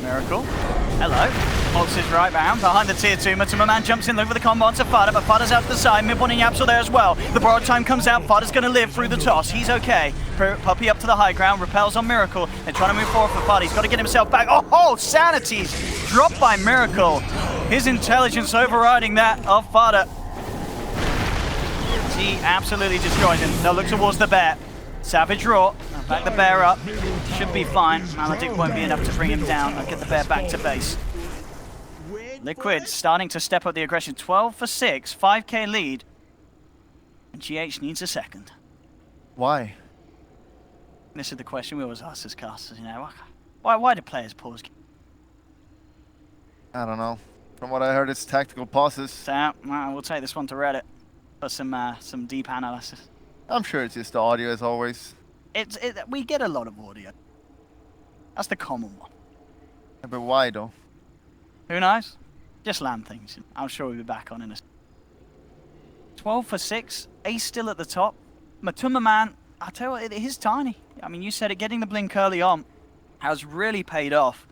Miracle. Hello. Pulses right round behind the tier 2. Matumba Man jumps in, looking for the combo onto Fada, but Fada's out to the side. Mid-1 and Yapsel there as well. The borrowed time comes out. Fada's going to live through the toss. He's okay. Puppey up to the high ground. Repels on Miracle. They're trying to move forward for Fada. He's got to get himself back. Oh, Sanity's dropped by Miracle. His intelligence overriding that of Fada. He absolutely destroys him. They'll look towards the bear. Savage Raw. Back the bear up. Should be fine. Maledict won't be enough to bring him down. I'll get the bear back to base. Liquid starting to step up the aggression. 12 for 6, 5k lead. And GH needs a second. Why? This is the question we always ask as casters, you know. Why do players pause? I don't know. From what I heard, it's tactical pauses. So, we'll take this one to Reddit for some deep analysis. I'm sure it's just the audio as always. We get a lot of audio. That's the common one. Yeah, but why though? Who knows? Just land things. I'm sure we'll be back on in a 12 for 6. Ace still at the top. Matumba Man, I tell you what, it is tiny. I mean, you said it, getting the blink early on has really paid off.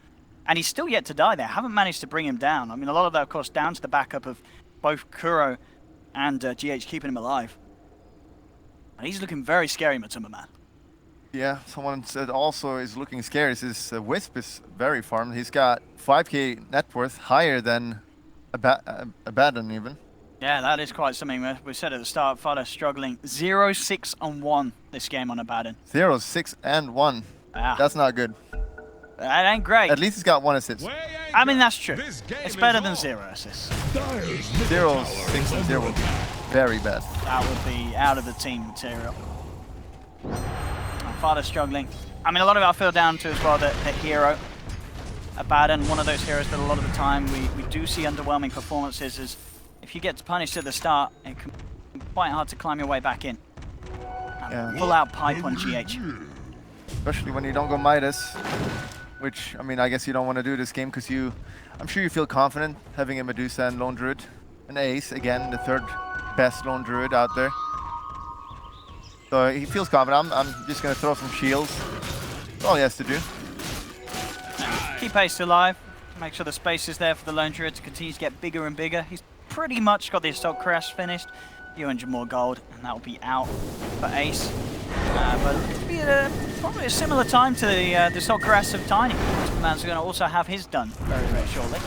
And he's still yet to die there. Haven't managed to bring him down. I mean, a lot of that, of course, down to the backup of both Kuro and GH keeping him alive. And he's looking very scary, Matumba Man. Yeah, someone said also is looking scary. His Wisp is very farmed. He's got 5k net worth, higher than Abaddon even. Yeah, that is quite something. We said at the start, Fada struggling. 0-6-1 this game on Abaddon. 0-6-1. Ah. That's not good. That ain't great. At least he's got 1 assist. I mean, that's true. It's better than 0 assists. 0-6-0 would be very bad. That would be out of the team material. Fada struggling. I mean, a lot of it I feel down to as well the hero. Abaddon, one of those heroes that a lot of the time we do see underwhelming performances. Is if you get punished at the start, it can be quite hard to climb your way back in. Yeah. Full out pipe on GH. Especially when you don't go Midas, which, I mean, I guess you don't want to do this game because I'm sure you feel confident having a Medusa and Lone Druid. An Ace, again, the 3rd best Lone Druid out there. So he feels confident. I'm just going to throw some shields. That's all he has to do. Keep Ace alive. Make sure the space is there for the Lone Druid to continue to get bigger and bigger. He's pretty much got the Assault Crash finished. 200 more gold, and that will be out for Ace. But it'll be probably a similar time to the Assault Crash of Tiny. This man's going to also have his done very, very shortly.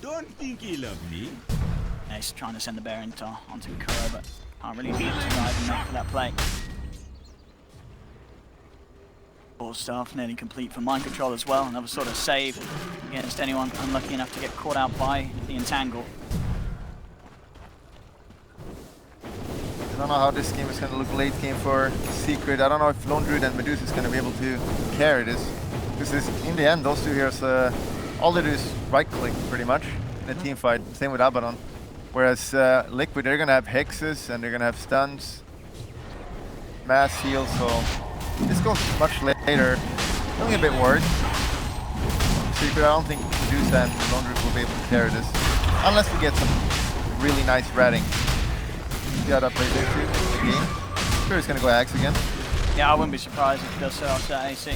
Don't think he loved me. Ace trying to send the bear onto Kuro, but can't really beat to dive and make for that play. Ball staff nearly complete for Mind Control as well. Another sort of save against anyone unlucky enough to get caught out by the Entangle. I don't know how this game is going to look late game for Secret. I don't know if Lone Druid and Medusa is going to be able to carry this. Because in the end, those two heroes, all they do is right-click pretty much in a team fight. Same with Abaddon. Whereas Liquid, they're going to have hexes and they're going to have stuns, mass heals, so this goes much later. I'm a bit worried. Secret, I don't think Medusa and Lone Druid will be able to carry this. Unless we get some really nice ratting. See how that plays into the game. Sure, he's going to go Axe again. Yeah, I wouldn't be surprised if he does so after that AC.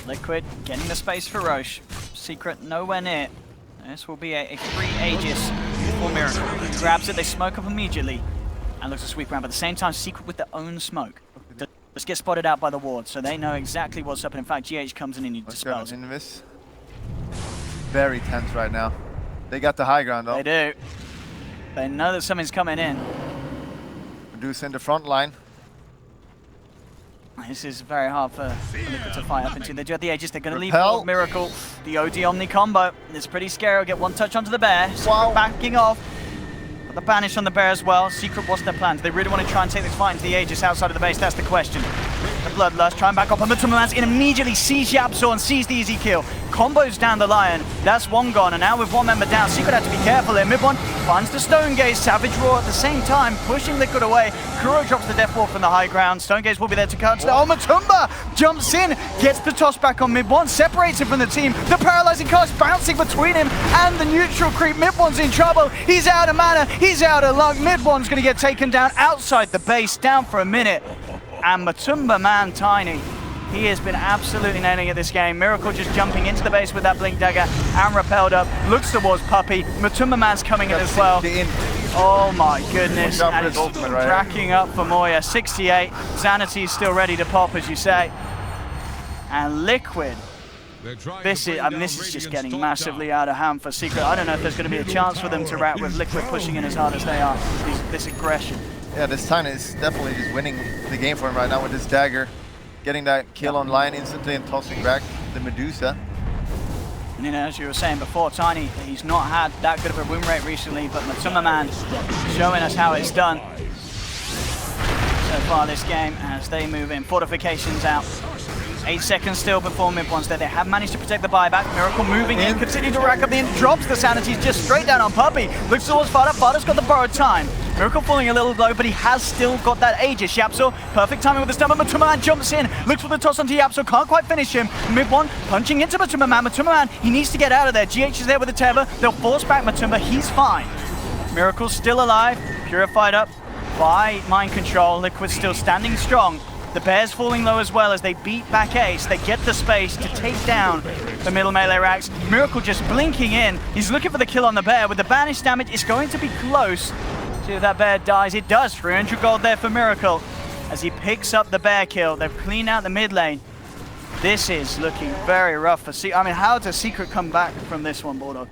Liquid getting the space for Roche. Secret nowhere near. This will be a free Aegis for Miracle. He grabs it, they smoke up immediately, and looks to sweep around. But at the same time, Secret with their own smoke. Let's get spotted out by the ward, so they know exactly what's up. And in fact, GH comes in and he dispels it. Invis. Very tense right now. They got the high ground though. They do. They know that something's coming in. Medusa in the front line. This is very hard for Liquid to fight up into. They do have the Aegis. They're going to leave Repel. for Miracle. The OD Omni combo. It's pretty scary. I'll get one touch onto the bear. Wow. Secret backing off. Got the banish on the bear as well. Secret, what's their plan? Do they really want to try and take this fight into the Aegis outside of the base? That's the question. The Bloodlust try and back up on the Matumba in immediately sees Yapsor and sees the easy kill. Combos down the Lion. That's one gone. And now with one member down, Secret had to be careful here. Mid-1 finds the Stone Gaze. Savage Roar at the same time, pushing Liquid away. Kuro drops the death wall from the high ground. Stone Gaze will be there to catch the... Oh, Matumba jumps in, gets the toss back on Mid-1, separates him from the team. The paralyzing cast bouncing between him and the neutral creep. Mid-1's in trouble. He's out of mana. He's out of luck. Mid-1's going to get taken down outside the base, down for a minute. And Matumba Man Tiny He has been absolutely nailing it this game. Miracle just jumping into the base with that Blink Dagger and repelled up. Looks towards Puppey. Matuma Man's coming in as well. Oh my goodness. And it's racking up for Moya. 68. Sanity's still ready to pop, as you say. And Liquid. This is just getting massively out of hand for Secret. I don't know if there's going to be a chance for them to rat with Liquid pushing in as hard as they are. This aggression. Yeah, this Tiny is definitely just winning the game for him right now with this dagger. Getting that kill online instantly and tossing back the Medusa. And, you know, as you were saying before, Tiny, he's not had that good of a win rate recently, but Matuma Man showing us how it's done so far this game as they move in. Fortifications out. 8 seconds still before mid-ones there. They have managed to protect the buyback. Miracle moving in, continue to rack up the drops the Sanities just straight down on Puppey. Looks towards Fada. Fada's got the borrowed time. Miracle falling a little low, but he has still got that Aegis. Yapso, perfect timing with the stun, but Matuma Man jumps in. Looks for the toss onto Yapso, can't quite finish him. Mid-one punching into Matuma Man. Matuma Man, he needs to get out of there. GH is there with the Tether. They'll force back Matuma. He's fine. Miracle's still alive. Purified up by Mind Control. Liquid still standing strong. The Bears falling low as well as they beat back Ace. They get the space to take down the middle melee racks. Miracle just blinking in. He's looking for the kill on the Bear. With the banish damage, it's going to be close. See if that Bear dies. It does. 300 gold there for Miracle as he picks up the Bear kill. They've cleaned out the mid lane. This is looking very rough for Secret. I mean, how does Secret come back from this one, Bulldog?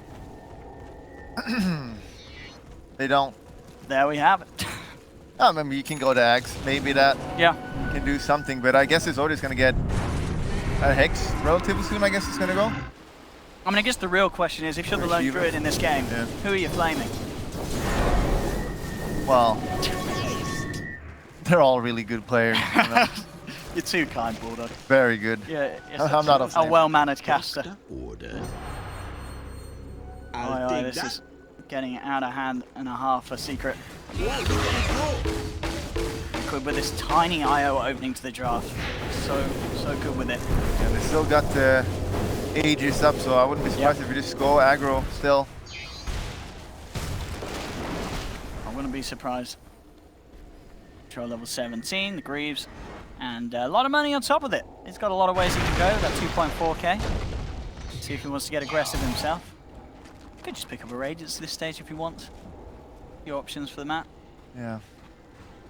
They don't. There we have it. I mean, you can go to Axe. Maybe that can do something, but I guess it's always going to get a Hex relatively soon, I guess it's going to go. I mean, I guess the real question is, if you're the lone druid in this game, who are you flaming? Well, they're all really good players. You know? You're too kind, Bulldog. Very good. Yeah, I'm not a well-mannered caster. Order. Oh, this is getting out of hand and a half for Secret. Liquid with this tiny IO opening to the draft. So good with it. Yeah, they still got the Aegis up, so I wouldn't be surprised if you just go aggro still. I wouldn't be surprised. Control level 17, the Greaves, and a lot of money on top of it. He's got a lot of ways he can go, that 2.4k. See if he wants to get aggressive himself. Could just pick up a Radiance at this stage if you want. Your options for the map. Yeah.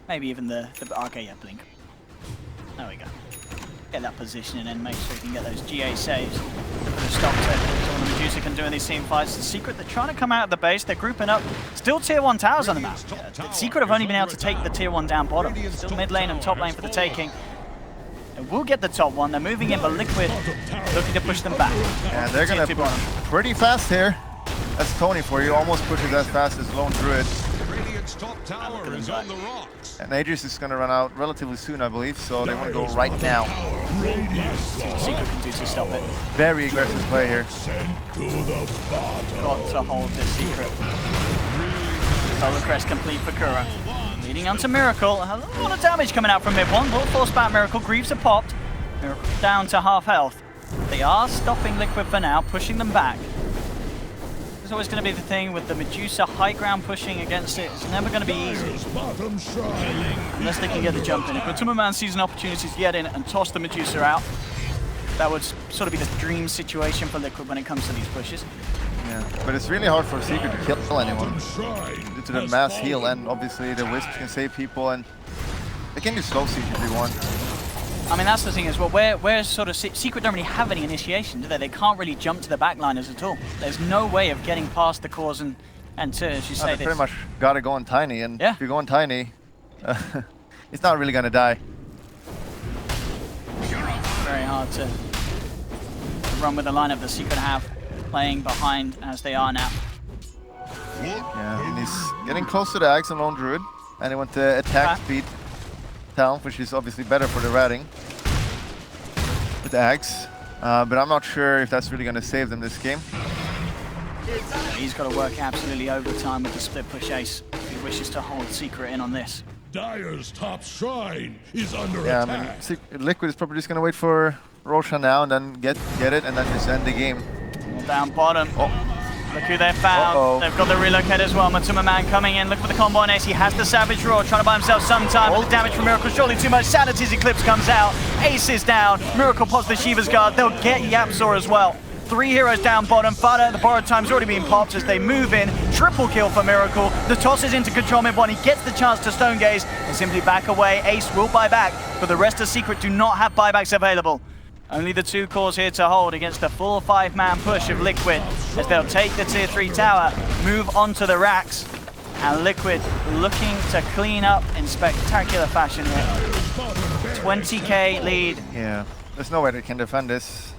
Maybe even the okay, yeah, Blink. There we go. Get that position and then make sure you can get those GA saves to put a stop to what the Medusa can do in these team fights. The Secret, they're trying to come out of the base, they're grouping up. Still tier 1 towers on the map. The Secret have only been able to take the tier 1 down bottom. Still mid lane and top lane for the taking. They will get the top one, they're moving in, but Liquid looking to push them back. And they're going to push pretty fast here. That's Tony for you, almost pushes as fast as Lone Druid. Top tower is on the rocks. And Aegis is going to run out relatively soon, I believe, so they want to go right now. Secret can do to stop it. Very aggressive play here. Got to hold the Secret. Solar Crest complete for Kura. Leading on to Miracle. A lot of damage coming out from mid-one. Will force back Miracle. Greaves are popped. Miracle down to half health. They are stopping Liquid for now, pushing them back. It's always going to be the thing with the Medusa high ground pushing against it. It's never going to be easy. Unless they can get the jump in. If Matuma Man sees an opportunity to get in and toss the Medusa out, that would sort of be the dream situation for Liquid when it comes to these pushes. Yeah, but it's really hard for Secret to kill anyone due to the mass heal, and obviously the Wisp can save people, and they can do slow siege if they want. I mean, that's the thing as well, where sort of Secret don't really have any initiation, do they? They can't really jump to the backliners at all. There's no way of getting past the cores and to, as you say, they pretty much got to go on Tiny, and yeah. if you go on Tiny, it's not really going to die. Very hard to run with the lineup that Secret have, playing behind as they are now. Yeah, and he's getting close to the Axe and Lone Druid, and he wants to attack speed down, which is obviously better for the ratting with the Axe, but I'm not sure if that's really going to save them this game. He's got to work absolutely overtime with the split push ace if he wishes to hold Secret in on this. Dire's top shrine is under attack. attack. I mean, Liquid is probably just going to wait for Roshan now and then get it and then just end the game. All down bottom. Oh. Look who they've found. They've got the relocate as well. Matuma Man coming in. Look for the combo on Ace. He has the Savage Roar, trying to buy himself some time. But the damage from Miracle, surely too much. Sanity's Eclipse comes out. Ace is down. Miracle pops the Shiva's Guard. They'll get Yapzor as well. 3 heroes down bottom. Fada, the borrowed time's already been popped as they move in. Triple kill for Miracle. The toss is into control mid one. He gets the chance to Stone Gaze and simply back away. Ace will buy back, but the rest of Secret do not have buybacks available. Only the 2 cores here to hold against the full 5-man push of Liquid as they'll take the tier 3 tower, move on to the racks, and Liquid looking to clean up in spectacular fashion here. 20k lead. Yeah, there's no way they can defend this.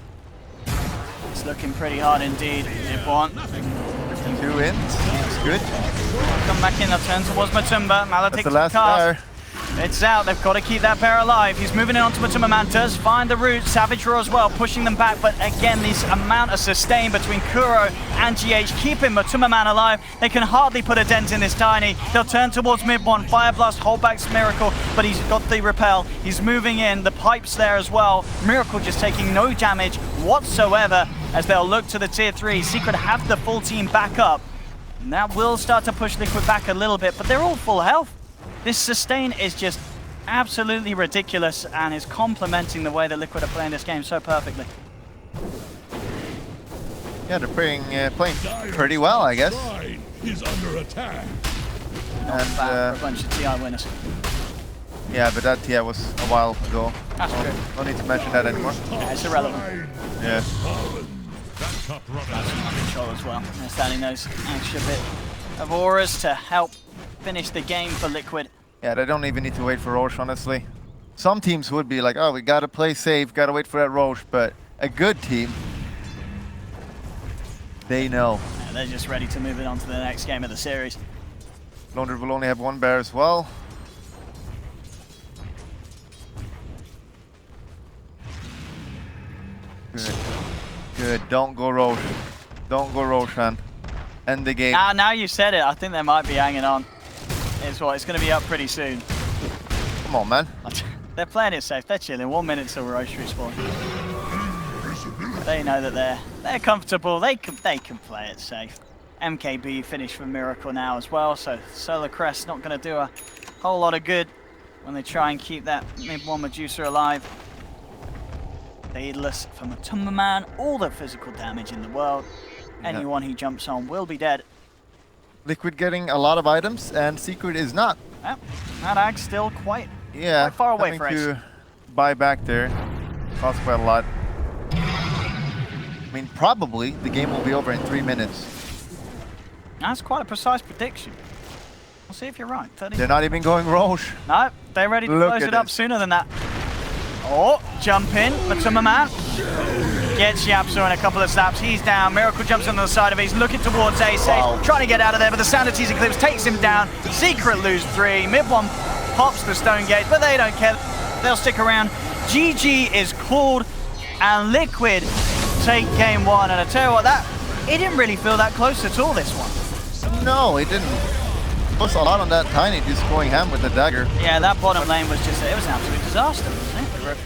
It's looking pretty hard indeed. If one. 2 wins, that's good. Come back in, they'll turn towards Matumba. Mala That's takes the the last cast. pair. It's out, they've got to keep that pair alive. He's moving in onto Matuma Man, does find the root. Savage Roar as well, pushing them back, but again, this amount of sustain between Kuro and GH keeping Matuma Man alive. They can hardly put a dent in this Tiny. They'll turn towards mid one, Fire Blast, hold back Miracle, but he's got the repel. He's moving in, the pipe's there as well. Miracle just taking no damage whatsoever as they'll look to the tier 3. Secret have the full team back up. And that will start to push Liquid back a little bit, but they're all full health. This sustain is just absolutely ridiculous and is complementing the way that Liquid are playing this game so perfectly. Yeah, they're playing pretty well, I guess. Shrine is under attack. Not And, bad for a bunch of TI winners. Yeah, but that TI was a while ago. That's true. Don't need to mention that anymore. Yeah, it's irrelevant. Yeah. That top runner. Control as well. They're standing those extra bit of auras to help finish the game for Liquid. Yeah, they don't even need to wait for Roche, honestly. Some teams would be like, oh, we gotta play safe, gotta wait for that Roche, but a good team, they know. Yeah, they're just ready to move it on to the next game of the series. Londred will only have 1 bear as well. Good. Good. Don't go Roche. Don't go Roche, man. End the game. Now you said it, I think they might be hanging on. It's going to be up pretty soon. Come on, man. They're playing it safe. They're chilling. 1 minute till Roche respawn. They know that they're comfortable. They can play it safe. MKB finished for Miracle now as well, so Solar Crest not going to do a whole lot of good when they try and keep that mid-1 Medusa alive. Daedalus for Matuma Man, all the physical damage in the world. Anyone he jumps on will be dead. Liquid getting a lot of items, and Secret is not. Yep, that Ag's still quite far away for having Ace. to buy back there. Costs quite a lot. I mean, probably the game will be over in 3 minutes. That's quite a precise prediction. We'll see if you're right. 30. They're not even going Roche. No, they're ready to Look close at it up this. sooner than that. Oh, jump in, Matuma Man. Gets Yapzor in a couple of snaps. He's down. Miracle jumps on the side of it. He's looking towards Ace. Wow. Ace trying to get out of there, but the Sanity's Eclipse takes him down. Secret lose 3. Mid-1 pops the Stone Gate, but they don't care. They'll stick around. GG is called, and Liquid take game 1. And I tell you what, it didn't really feel that close at all, this one. No, it didn't. Puts a lot on that Tiny, just going ham with the dagger. Yeah, that bottom lane was just, it was an absolute disaster, wasn't it?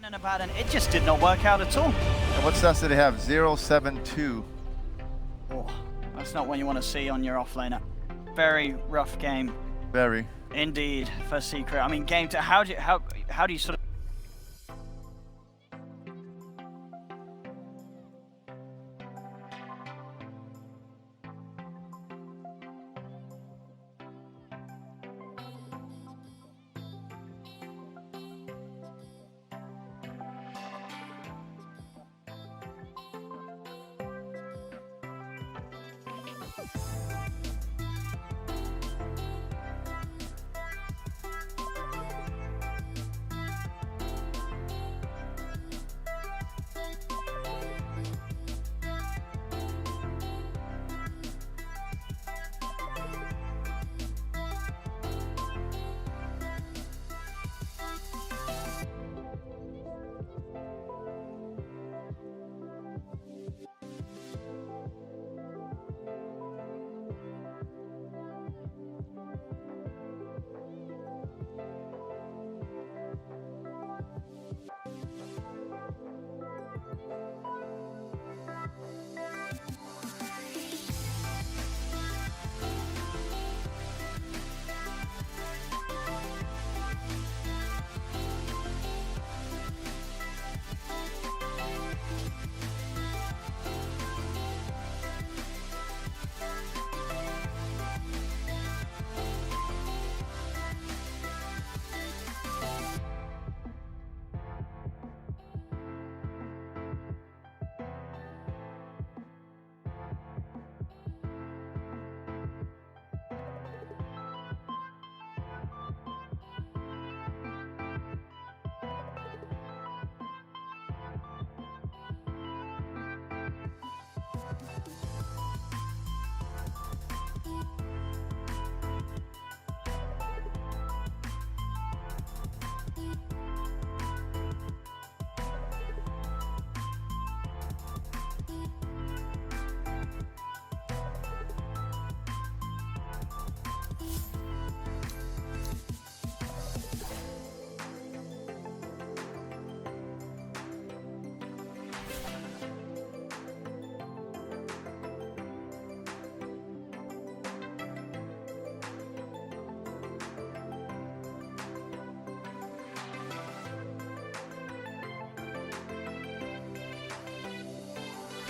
And about it just did not work out at all. And what stats do they have? 0-7-2. Oh, that's not what you want to see on your offlaner. Very rough game. Very. Indeed, for Secret. I mean, game 2, how do you sort of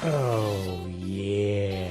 Oh, yeah.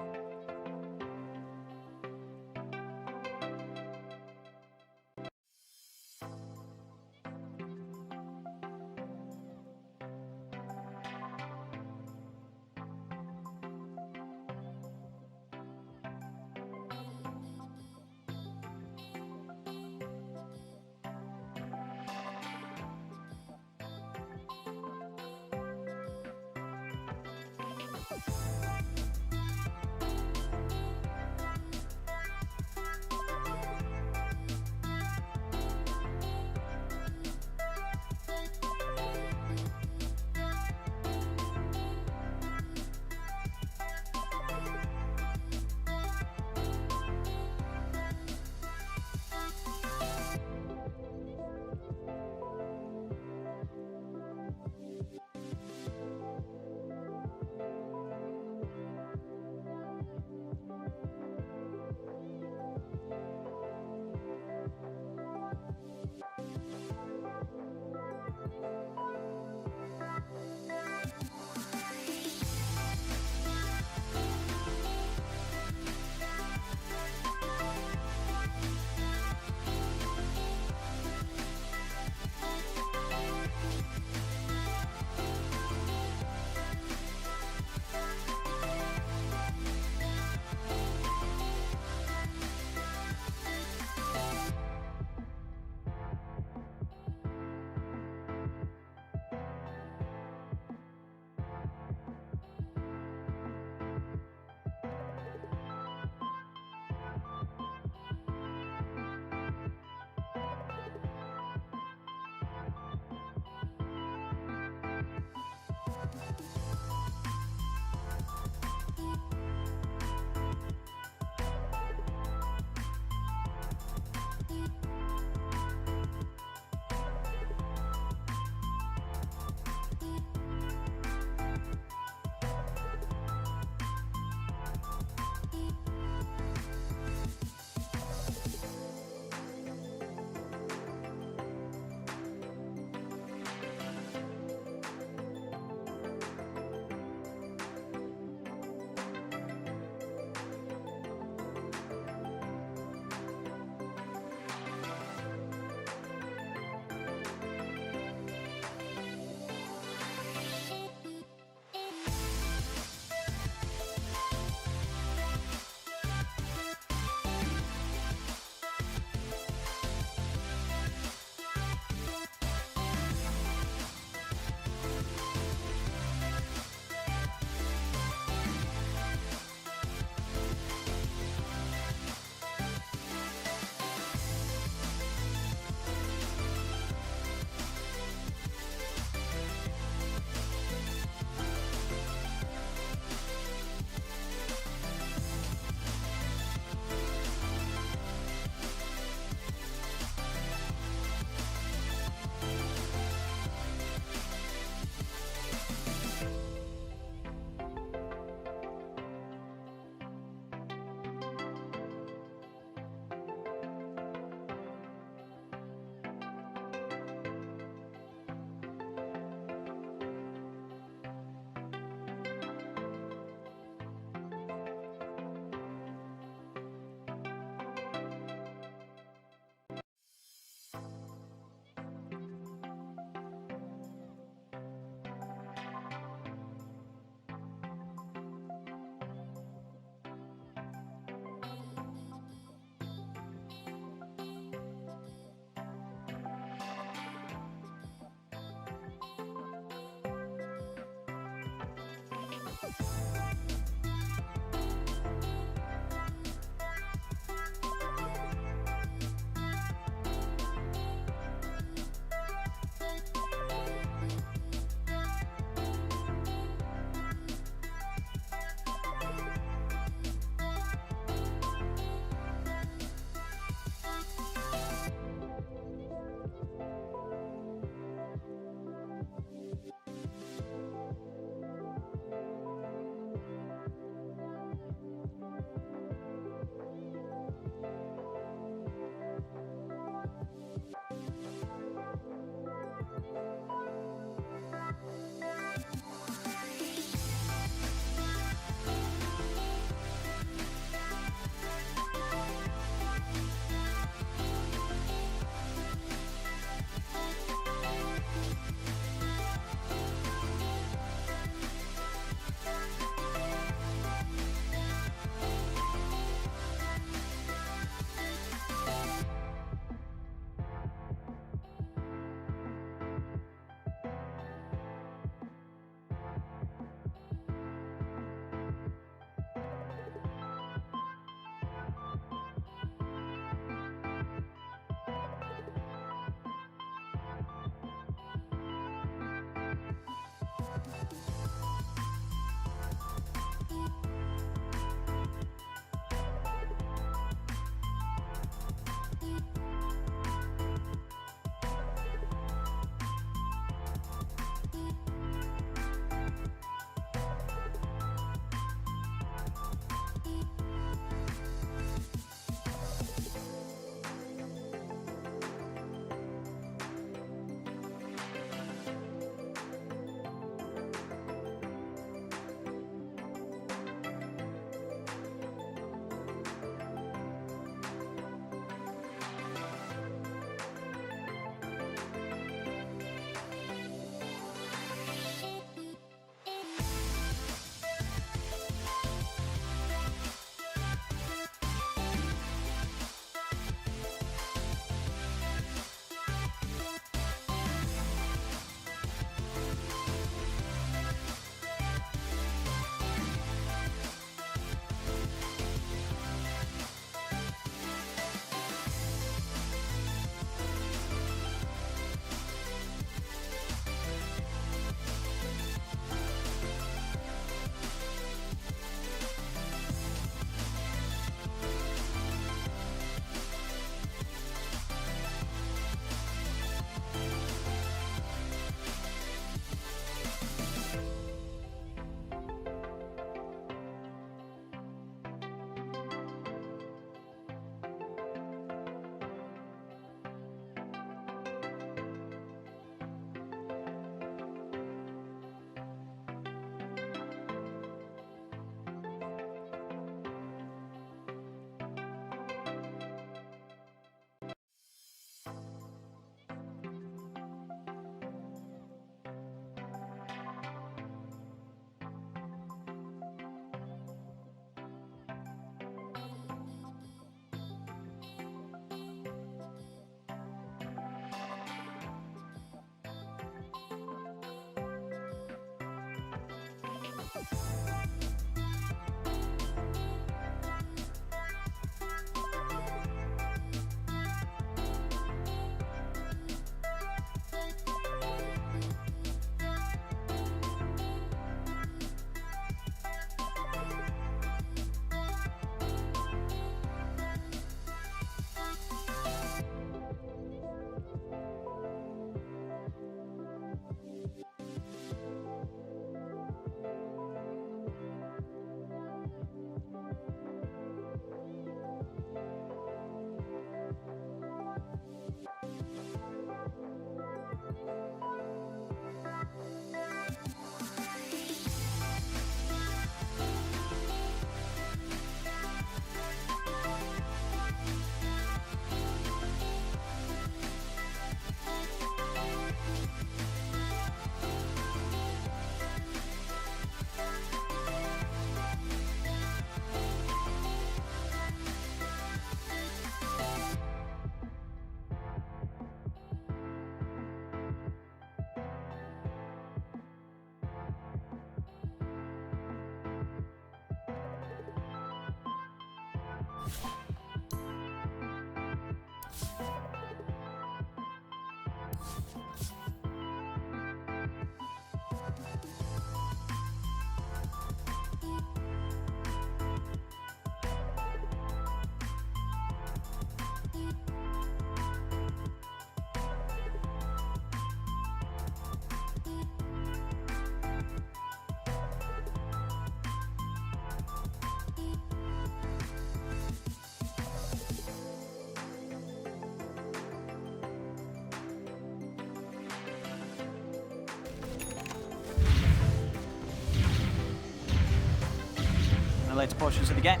In the later portions of the game.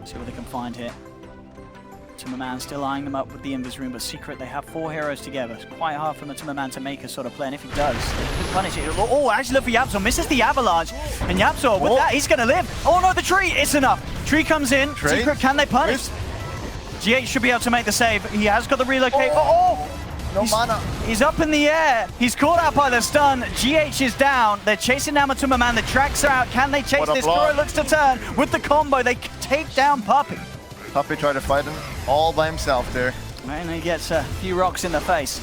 See what they can find here. Timmerman still eyeing them up with the Invis Room, but Secret, they have 4 heroes together. It's quite hard for Timmerman to make a sort of play, and if he does, they could punish it. Oh, actually look for Yapzor, misses the avalanche, and Yapzor, with that, he's gonna live. Oh no, the tree, it's enough. Tree comes in, Secret, can they punish? GH should be able to make the save. He has got the relocate. No mana. He's up in the air. He's caught out by the stun. GH is down. They're chasing down Timmerman. The tracks are out. Can they chase this? Kuro looks to turn. With the combo, they take down Puppey. Puppey tried to fight him all by himself there. And he gets a few rocks in the face.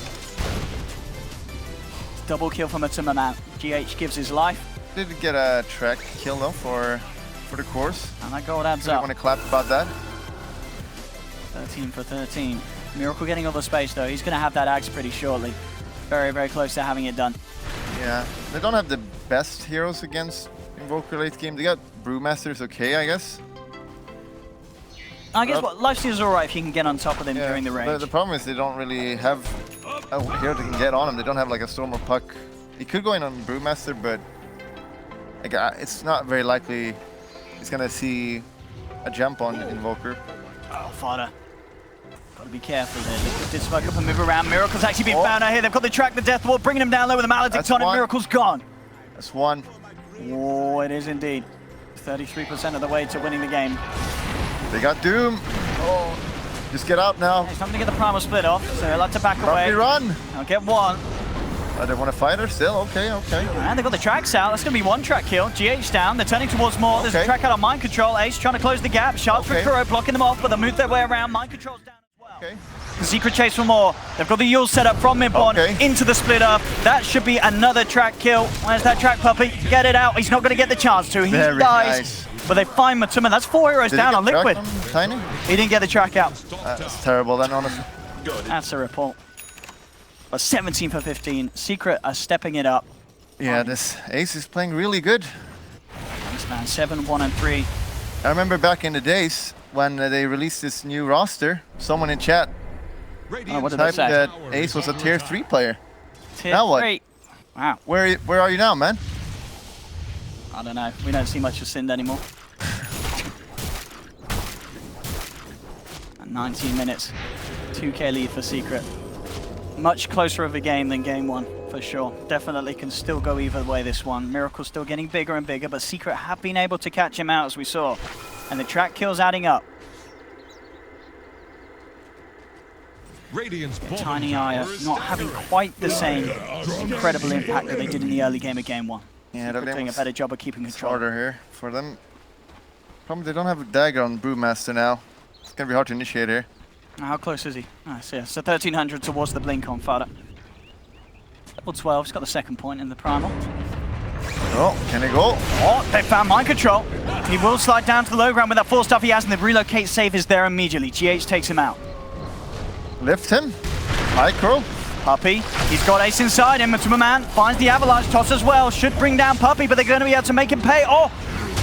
Double kill from a Timmerman. GH gives his life. Did get a track kill though for the course. And that gold adds I up. want to clap about that. 13 for 13. Miracle getting all the space though. He's going to have that axe pretty shortly. Very, very close to having it done. Yeah, they don't have the best heroes against Invoker late game. They got Brewmasters okay, I guess. I guess what Lifesteal's alright if you can get on top of them during the range. The problem is they don't really have a hero that can get on him. They don't have like a Storm or Puck. He could go in on Brewmaster, but like, it's not very likely he's going to see a jump on Invoker. Oh, Fodder. Gotta be careful there. Liquid did smoke up and move around. Miracle's actually been found out here. They've got the track, the Death Wall, bringing him down low with a Maledict on it. Miracle's gone. That's one. Oh, it is indeed. 33% of the way to winning the game. They got Doom. Oh, just get out now. It's time to get the primal split off, so they'll have to back away. Run. I'll get one. They want to fight her still. Okay. And they've got the tracks out. That's going to be one track kill. GH down. They're turning towards more. There's a track out on Mind Control. Ace trying to close the gap. Shards for Kuro blocking them off, but they move their way around. Mind Control's down as well. Okay. The Secret chase for more. They've got the Yule set up from Midbond into the split up. That should be another track kill. Where's that track, Puppey? Get it out. He's not going to get the chance to. He dies. Nice. But they find Matuma. That's 4 heroes down on Liquid. Tiny? He didn't get the track out. That's terrible then, honestly. That's a report. But 17 for 15. Secret are stepping it up. Yeah, this Ace is playing really good. This man, 7, 1, and 3. I remember back in the days when they released this new roster, someone in chat what did they say? that Ace was a tier 3 player. Tier now 3. What? Wow. Where are you now, man? I don't know. We don't see much of Sind anymore. 19 minutes. 2k lead for Secret. Much closer of a game than game 1, for sure. Definitely can still go either way this one. Miracle's still getting bigger and bigger, but Secret have been able to catch him out, as we saw. And the track kills adding up. Tiny Eye not having quite the same incredible impact that they did in the early game of game 1. Yeah, they're doing a better job of keeping control. Harder here for them. Problem they don't have a dagger on Brewmaster now. It's gonna be hard to initiate here. How close is he? Oh, so 1300 towards the blink on Fada. Level 12, he's got the second point in the primal. Oh, can he go? Oh, they found mind control. He will slide down to the low ground with that 4 stuff he has, and the relocate save is there immediately. GH takes him out. Lift him. Micro. Puppey, he's got Ace inside him. Matuma finds the avalanche toss as well. Should bring down Puppey, but they're going to be able to make him pay. Oh!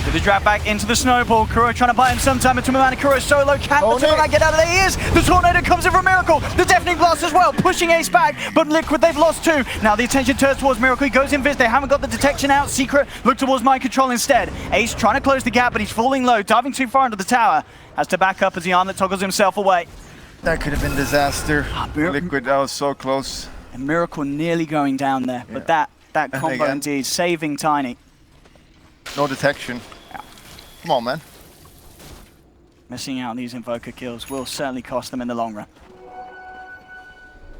With the drag back into the snowball. Kuro trying to buy him some time. Matuma Kuro solo. Can Matuma get out of there? He is! The tornado comes in from Miracle. The deafening blast as well, pushing Ace back. But Liquid, they've lost 2. Now the attention turns towards Miracle. He goes invis. They haven't got the detection out. Secret look towards mind control instead. Ace trying to close the gap, but he's falling low, diving too far into the tower. Has to back up as the armlet toggles himself away. That could have been disaster. Liquid, that was so close. And Miracle nearly going down there, but that combo indeed saving Tiny. No detection. Yeah. Come on, man. Missing out on these Invoker kills will certainly cost them in the long run.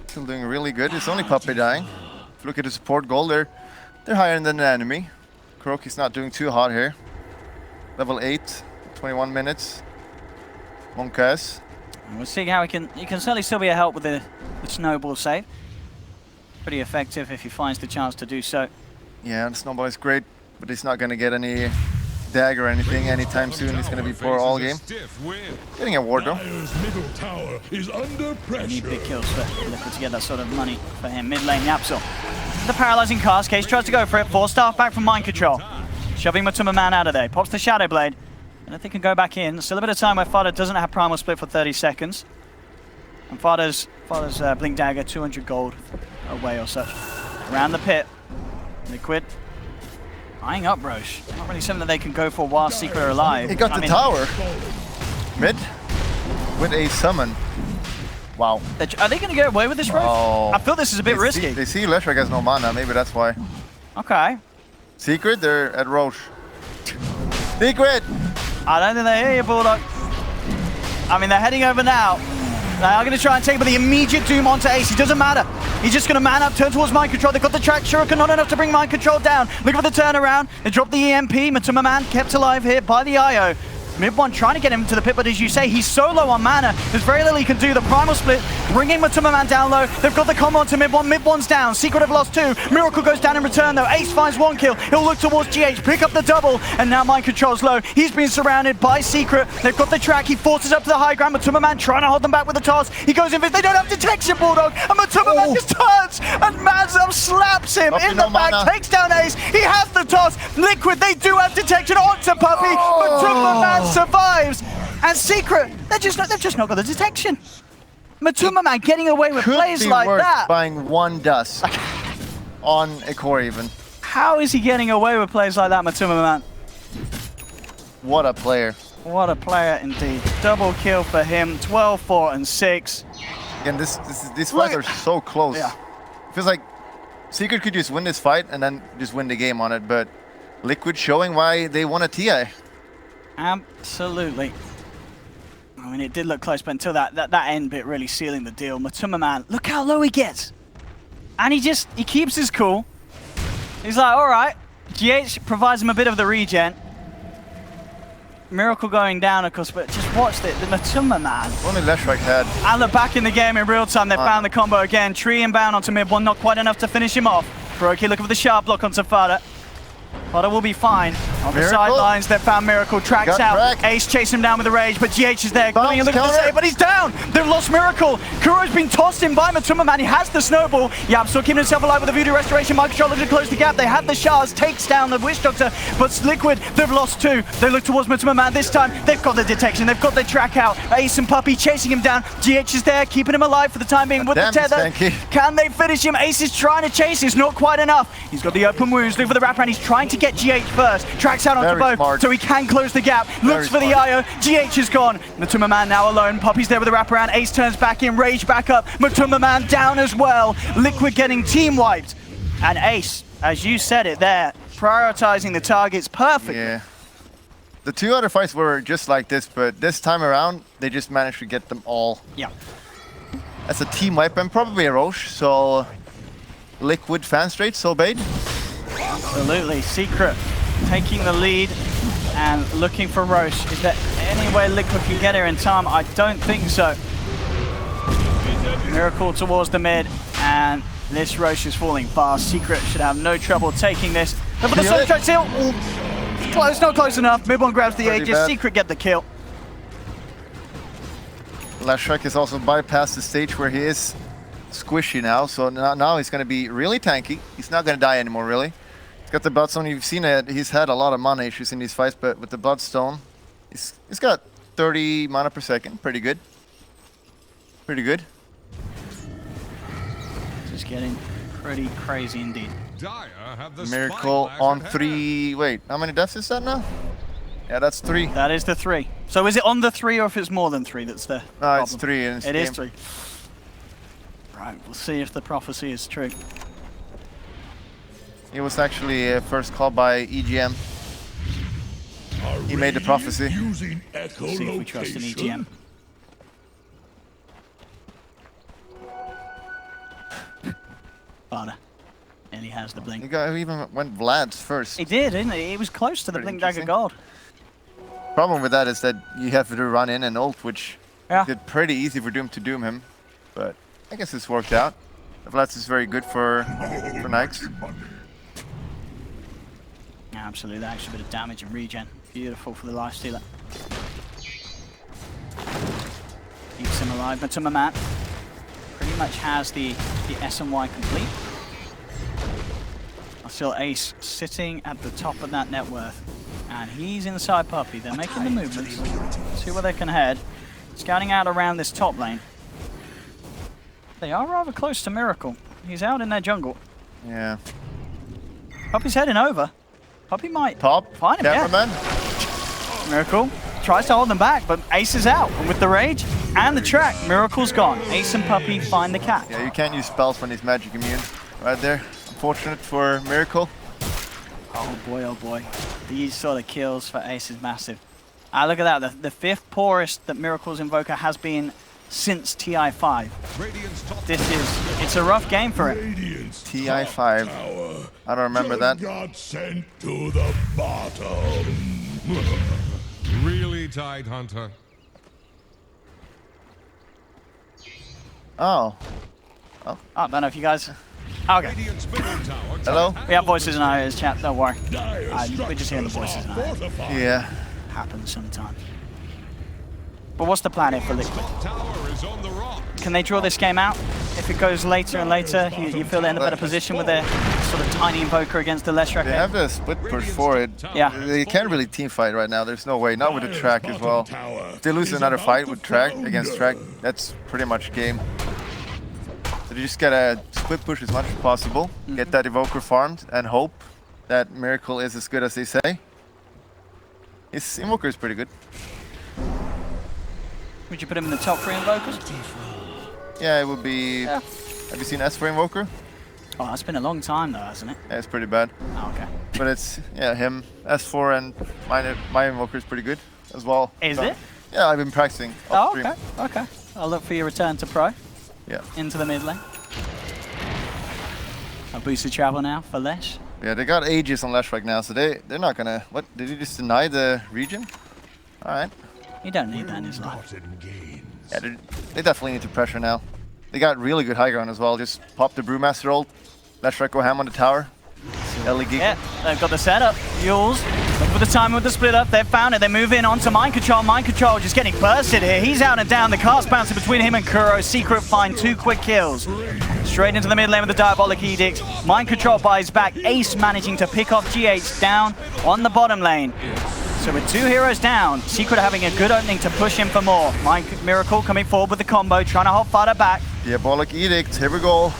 Still doing really good. It's only Puppey dying. If you look at the support goal, they're higher than the enemy. Kuroki's not doing too hot here. Level 8, 21 minutes. Monkas. We'll see how he can certainly still be a help with the snowball save. Pretty effective if he finds the chance to do so. Yeah, the snowball is great, but he's not going to get any dagger or anything anytime soon. He's going to be poor all game. Getting a ward though. Dire's middle tower is under Need pressure. big kills for Liquid to get that sort of money for him. Mid lane, Yapsil. The paralyzing cast. Case tries to go for it. 4-staff back from mind control. Shoving Matuma Man out of there. Pops the Shadow Blade. And I think can go back in. Still a bit of time where Fada doesn't have primal split for 30 seconds. And Fada's Blink Dagger, 200 gold away or such. Around the pit. Liquid eyeing up Roche. Not really something that they can go for while Secret are alive. He got the tower. Mid. With a summon. Wow. Are they going to get away with this, Roche? Oh. I feel this is a bit risky. They see Leshrac has no mana, maybe that's why. Okay. Secret, they're at Roche. Secret! I don't think they hear you, Bulldog. I mean, they're heading over now. They are going to try and take but the immediate doom onto Ace. It doesn't matter. He's just going to man up, turn towards mind control. They've got the track shuriken, not enough to bring mind control down. Look at the turnaround. They drop the EMP. Matuma Man kept alive here by the IO. Mid one trying to get him to the pit, but as you say, he's so low on mana. There's very little he can do. The primal split, bringing Matuma Man down low. They've got the combo onto mid one. Mid one's down. Secret have lost 2. Miracle goes down in return though. Ace finds 1 kill. He'll look towards GH, pick up the double, and now mind control's low. He's been surrounded by Secret. They've got the track. He forces up to the high ground. Matuma Man trying to hold them back with the toss. He goes in. They don't have detection, Bulldog, and Matuma Man just turns and mans up, slaps him in the back, takes down Ace. He has the toss. Liquid, they do have detection onto Puppy. Matuma Man survives. And Secret, they've just not got the detection. Matuma Man getting away with plays like that. Buying 1 dust on a core even. How is he getting away with plays like that, Matuma Man? What a player. What a player indeed. Double kill for him. 12, 4, and 6. Again, these fights are so close. Yeah. Feels like Secret could just win this fight and then just win the game on it, but Liquid showing why they won a TI. Absolutely. I mean, it did look close, but until that end bit really sealing the deal. Matuma Man, look how low he gets. And he keeps his cool. He's like, all right. GH provides him a bit of the regen. Miracle going down, of course, but just watch the Matuma Man. Only Leshrac had. And they're back in the game in real time. They found the combo again. Tree inbound onto mid one, not quite enough to finish him off. Brokey looking for the sharp block onto Fada. Fada will be fine. On the sidelines, they found Miracle. Tracks out. Track. Ace chasing him down with the rage, but GH is there. Going and looking to counter. save, but he's down. They've lost Miracle. Kuro's been tossed in by Matuma Man. He has the snowball. Yap still keeping himself alive with the Voodoo Restoration. Mind control to close the gap. They have the shards. Takes down the Witch Doctor, but Liquid, they've lost 2. They look towards Matuma Man this time. They've got the detection. They've got the track out. Ace and Puppy chasing him down. GH is there, keeping him alive for the time being with the tether. Can they finish him? Ace is trying to chase. It's not quite enough. He's got the open wounds. Look for the wraparound. He's trying to get GH first. Tracks out onto both, so he can close the gap. Looks for the IO. GH is gone. Matuma Man now alone. Puppy's there with the wraparound. Ace turns back in. Rage back up. Matuma Man down as well. Liquid getting team wiped. And Ace, as you said it there, prioritizing the targets perfectly. Yeah. The 2 other fights were just like this, but this time around, they just managed to get them all. Yeah. That's a team wipe and probably a Roche, so Liquid fan straight, so bait. Absolutely. Secret taking the lead and looking for Roche. Is there any way Liquid can get her in time? I don't think so. Miracle towards the mid, and this Roche is falling fast. Secret should have no trouble taking this. Look for the solo track seal. Close, not close enough. Mid one grabs the Aegis. Secret get the kill. Leshrac has also bypassed the stage where he is squishy now, so now he's going to be really tanky. He's not going to die anymore, really. He's got the Bloodstone. You've seen it. He's had a lot of mana issues in these fights, but with the Bloodstone, he's got 30 mana per second. Pretty good. Pretty good. Just getting pretty crazy indeed. Miracle on 3. Wait, how many deaths is that now? Yeah, that's 3. That is the 3. So is it on the 3 or if it's more than 3 that's the problem? It's 3 in this game. It is 3. Right, we'll see if the prophecy is true. It was actually first called by EGM. He made the prophecy. Using See if we trust an EGM. Fada. And he has the blink. He even went Vlad's first. He did, didn't he? He was close to the Pretty blink dagger gold. Problem with that is that you have to run in and ult, which Yeah. is pretty easy for Doom to doom him. But I guess it's worked out. The Vlads is very good for Nikes. Yeah, absolutely, that extra bit of damage and regen. Beautiful for the Lifestealer. Keeps him alive, but Matuma pretty much has the S and Y complete. Still Ace sitting at the top of that net worth. And he's inside Puppey. They're making the movements. See where they can head. Scouting out around this top lane. They are rather close to Miracle. He's out in their jungle. Yeah. Puppey's heading over. Puppey might Top. find him, yeah. Cameraman. Miracle tries to hold them back, but Ace is out. And with the rage and the track, Miracle's gone. Ace and Puppey find the catch. Yeah, you can't use spells when he's magic immune. Right there. Unfortunate for Miracle. Oh boy, these sort of kills for Ace is massive. Look at that, the 5th poorest that Miracle's Invoker has been since TI5. It's a rough game for him. TI5. I don't remember that. Got sent to the bottom. Really tight, Hunter. Oh. I don't know if you guys... Okay. Hello? We have voices in our ears, chat, don't worry. We're just hearing the voices in our ears. Yeah. Happens sometimes. But what's the plan here for Liquid? Can they draw this game out? If it goes later and later, you feel they're in a better position with their sort of tiny Invoker against the Leshrac? They have the split push for it. Yeah. They can't really team fight right now. There's no way. Not with the track as well. If they lose another fight with track against track, that's pretty much game. So they just gotta split push as much as possible, get that Evoker farmed, and hope that Miracle is as good as they say. His Invoker is pretty good. Would you put him in the top 3 Invokers? Yeah, it would be... Yeah. Have you seen S for Invoker? Oh, that's been a long time though, hasn't it? Yeah, it's pretty bad. Oh, okay. But it's, yeah, him, S4, and my Invoker is pretty good as well. Is So, it? Yeah, I've been practicing Oh, off stream. okay. I'll look for your return to pro. Yeah. Into the mid lane. A boosted travel now for Lesh. Yeah, they got Aegis on Leshrac now, so they're not gonna... What? Did he just deny the region? Alright. You don't need that in his life. Yeah, they definitely need to pressure now. They got really good high ground as well. Just pop the Brewmaster ult, Leshrac go ham on the tower. Ellie Geek. Yeah, they've got the setup. Yules, look for the time with the split up. They've found it. They move in onto Mind Control. Mind Control just getting bursted here. He's out and down. The cast bouncing between him and Kuro. Secret find 2 quick kills. Straight into the mid lane with the Diabolic Edict. Mind Control buys back. Ace managing to pick off GH down on the bottom lane. So with 2 heroes down, Secret having a good opening to push him for more. Miracle coming forward with the combo, trying to hold Fada back. Diabolic Edict, here we go.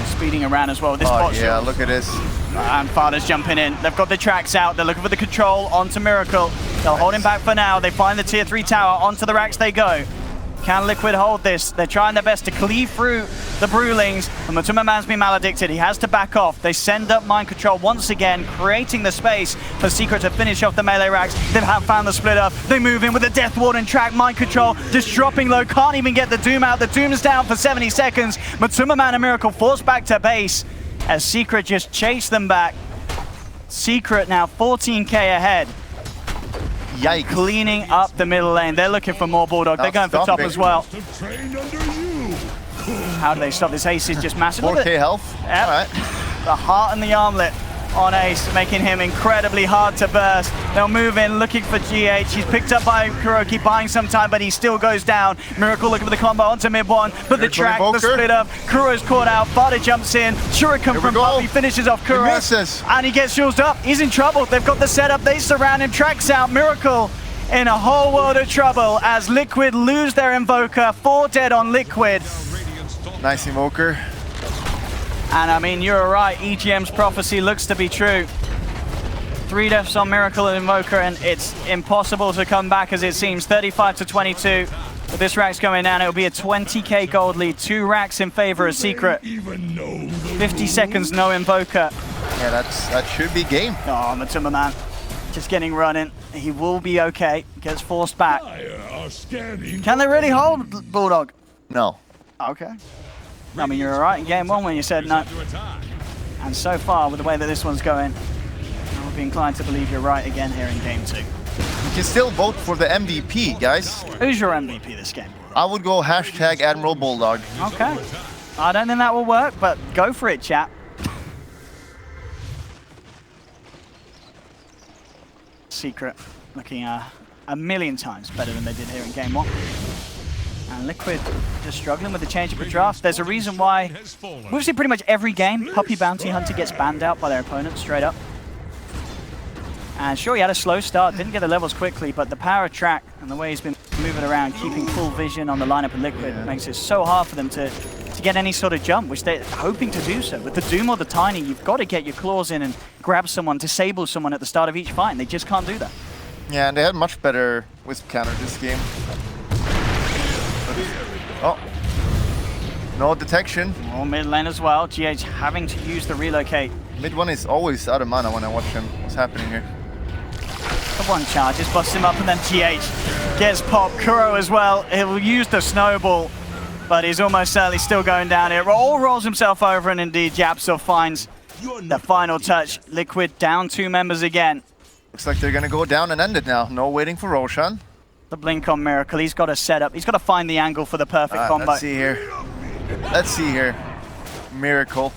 Speeding around as well. This bot yeah, shot. look at this. And Fada's jumping in. They've got the tracks out. They're looking for the control onto Miracle. They'll hold him back for now. They find the tier 3 tower. Onto the racks they go. Can Liquid hold this? They're trying their best to cleave through the Brewlings. And Matuma Man's been maledicted. He has to back off. They send up Mind Control once again, creating the space for Secret to finish off the melee racks. They have found the split up. They move in with the Death Ward and track. Mind Control just dropping low. Can't even get the Doom out. The Doom's down for 70 seconds. Matuma Man and Miracle forced back to base as Secret just chased them back. Secret now 14k ahead. Yikes. Cleaning up the middle lane. They're looking for more Bulldog. They're going for top as well. How do they stop this? Ace is just massive. 4k health. Yep. Alright. The heart and the armlet on Ace, making him incredibly hard to burst. They'll move in, looking for GH. He's picked up by Kuroki, buying some time, but he still goes down. Miracle looking for the combo onto mid one, but the track, the split up. Kuro's caught out, Fada jumps in. Shuriken from Puppey finishes off Kuro. He misses. And he gets shielded up. He's in trouble. They've got the setup. They surround him. Tracks out. Miracle in a whole world of trouble as Liquid lose their Invoker. 4 dead on Liquid. Nice Invoker. And I mean, you're right. EGM's prophecy looks to be true. 3 deaths on Miracle and Invoker, and it's impossible to come back as it seems. 35-22. With this rack's going down, it'll be a 20k gold lead. 2 racks in favor of Secret. 50 seconds, no Invoker. Yeah, that should be game. Oh, Matuma Man just getting running. He will be okay. Gets forced back. Can they really hold Bulldog? No. Okay. I mean, you're right in game 1 when you said no. And so far, with the way that this one's going, I would be inclined to believe you're right again here in game 2. You can still vote for the MVP, guys. Who's your MVP this game? I would go hashtag Admiral Bulldog. Okay. I don't think that will work, but go for it, chat. Secret looking a million times better than they did here in game 1. And Liquid just struggling with the change of the draft. There's a reason why we've seen pretty much every game Puppy Bounty Hunter gets banned out by their opponent straight up. And sure, he had a slow start, didn't get the levels quickly, but the power of Track and the way he's been moving around, keeping full vision on the lineup of Liquid, makes it so hard for them to get any sort of jump, which they're hoping to do so. With the Doom or the Tiny, you've got to get your claws in and grab someone, disable someone at the start of each fight, and they just can't do that. Yeah, and they had much better Wisp counter this game. Oh. No detection. Or mid lane as well. GH having to use the relocate. Mid one is always out of mana when I watch him. What's happening here? The one charge just busts him up, and then GH gets popped. Kuro as well. He'll use the snowball, but he's almost certainly still going down here. All rolls himself over, and indeed Japsel finds the final touch. Liquid down 2 members again. Looks like they're gonna go down and end it now. No waiting for Roshan. The blink on Miracle. He's got to set up. He's got to find the angle for the perfect combo. Let's see here. Let's see here. Miracle.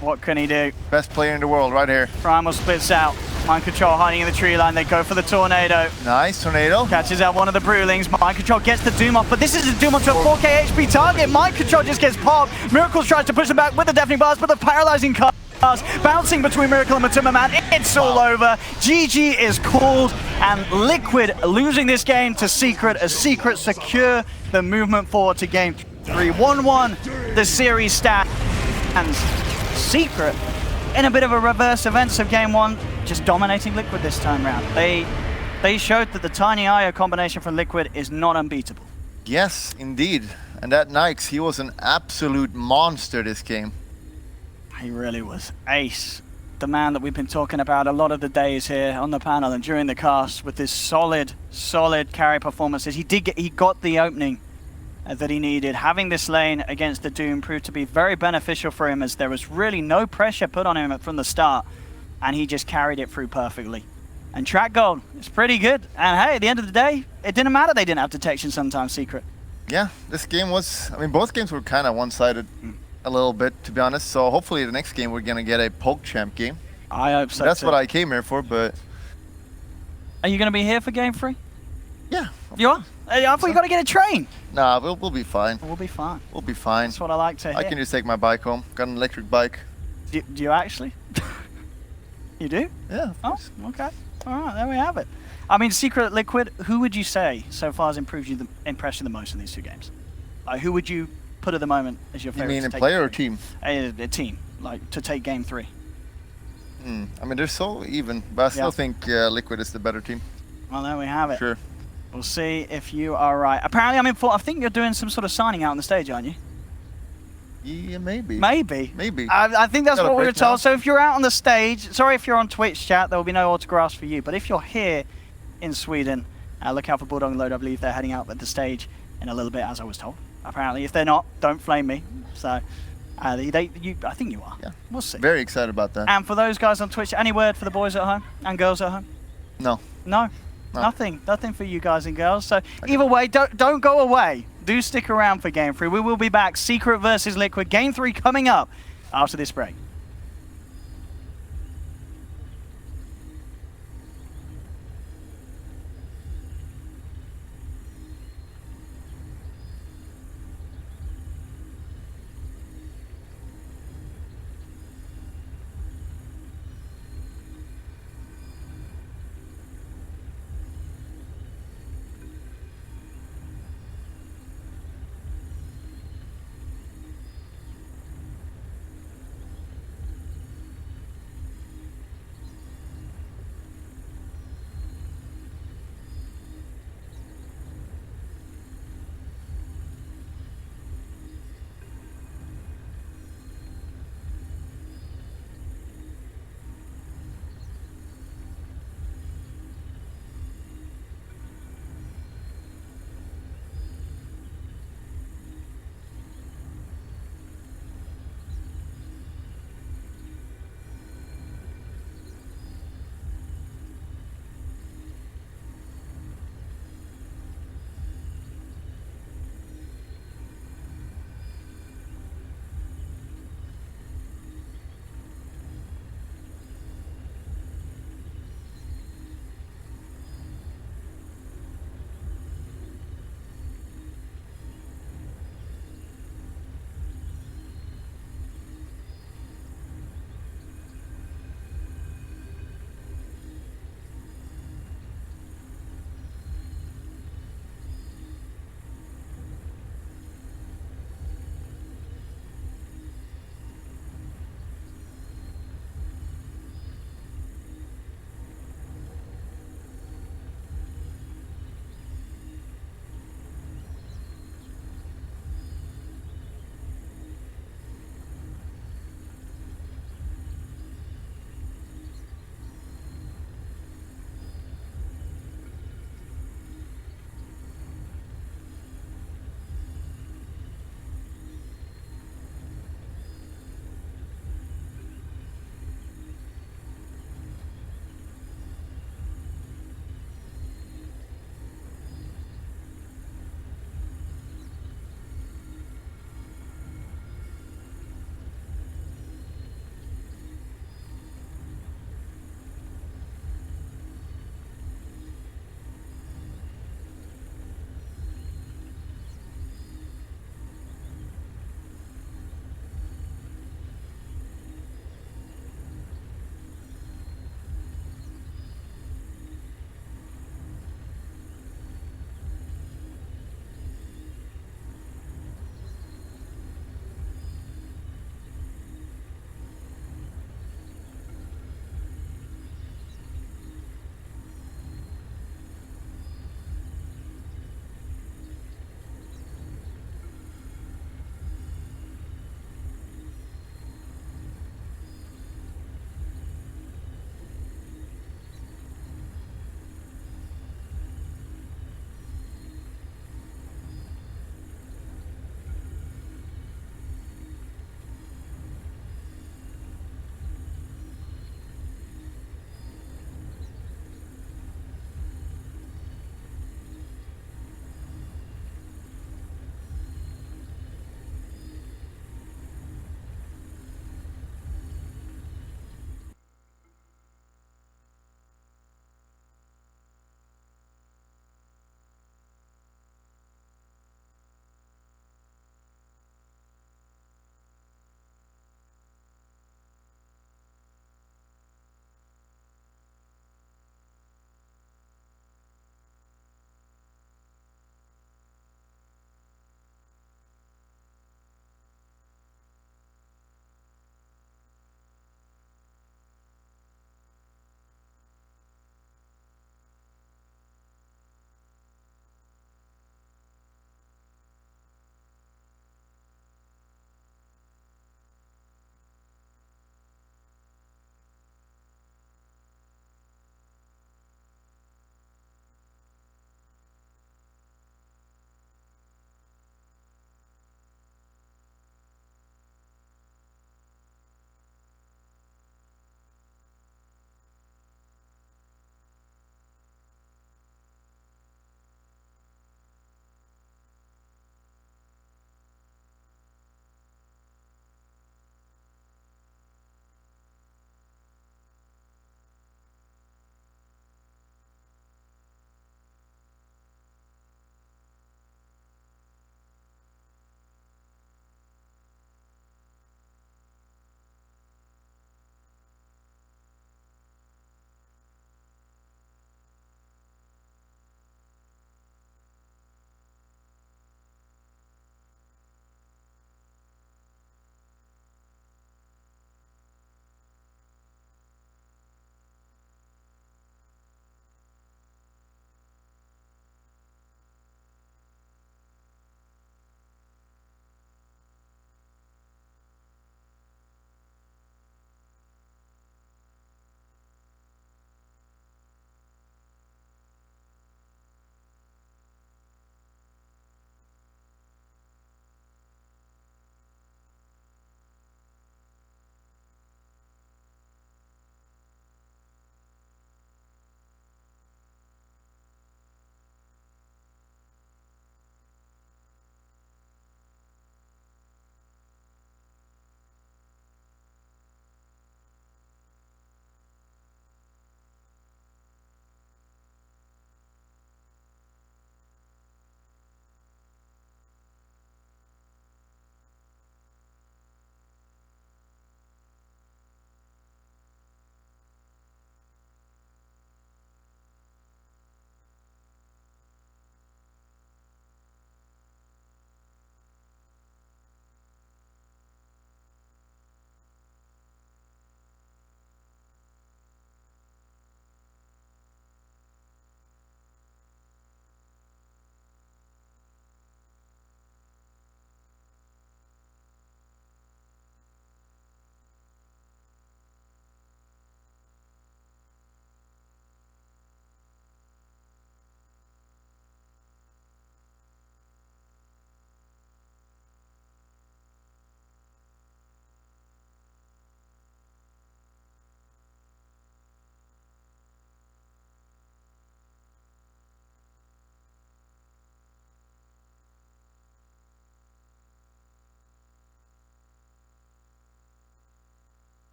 What can he do? Best player in the world right here. Primal splits out. Mind Control hiding in the tree line. They go for the Tornado. Nice, Tornado. Catches out one of the Brewlings. Mind Control gets the Doom off, but this is a Doom onto a 4k HP target. Mind Control just gets popped. Miracle tries to push him back with the Deafening Blast, but the Paralyzing Cast bouncing between Miracle and Matuma Man. It's all over. GG is called, and Liquid losing this game to Secret as Secret secure the movement forward to game 3. 1-1, the series stands. Secret in a bit of a reverse events of game 1, just dominating Liquid this time round. They showed that the Tiny IO combination from Liquid is not unbeatable. Yes, indeed. And that Nikes, he was an absolute monster this game. He really was ace. The man that we've been talking about a lot of the days here on the panel and during the cast with his solid carry performances. He got the opening that he needed. Having this lane against the Doom proved to be very beneficial for him, as there was really no pressure put on him from the start, and he just carried it through perfectly. And Track Gold is pretty good. And hey, at the end of the day, it didn't matter they didn't have detection sometimes, Secret. Yeah, this game was, I mean, both games were kind of one-sided a little bit, to be honest. So hopefully the next game we're going to get a poke champ game. I hope so. That's too. what I came here for, but... Are you going to be here for game 3? Yeah. You are? I thought you got to get a train. Nah, we'll be fine. We'll be fine. We'll be fine. That's what I like to hear. I can just take my bike home. Got an electric bike. Do you actually? You do? Yeah, of course. Oh, okay. All right, there we have it. I mean, Secret Liquid, who would you say so far has impressed you the most in these 2 games? Who would you put at the moment as your favorite? You mean a player or team? A team, like to take game 3. I mean, they're so even, but I still think Liquid is the better team. Well, there we have it. Sure. We'll see if you are right. Apparently, I think you're doing some sort of signing out on the stage, aren't you? Yeah, maybe. Maybe. Maybe. I think that's Got a what we were break now. told. So if you're out on the stage, sorry if you're on Twitch chat, there will be no autographs for you. But if you're here in Sweden, look out for Bulldog and Load. I believe they're heading out at the stage in a little bit, as I was told. Apparently, if they're not, don't flame me. So, I think you are. Yeah. We'll see. Very excited about that. And for those guys on Twitch, any word for the boys at home and girls at home? No. No. Nothing for you guys and girls. So either way, don't go away. Do stick around for game 3. We will be back. Secret versus Liquid. Game 3 coming up after this break.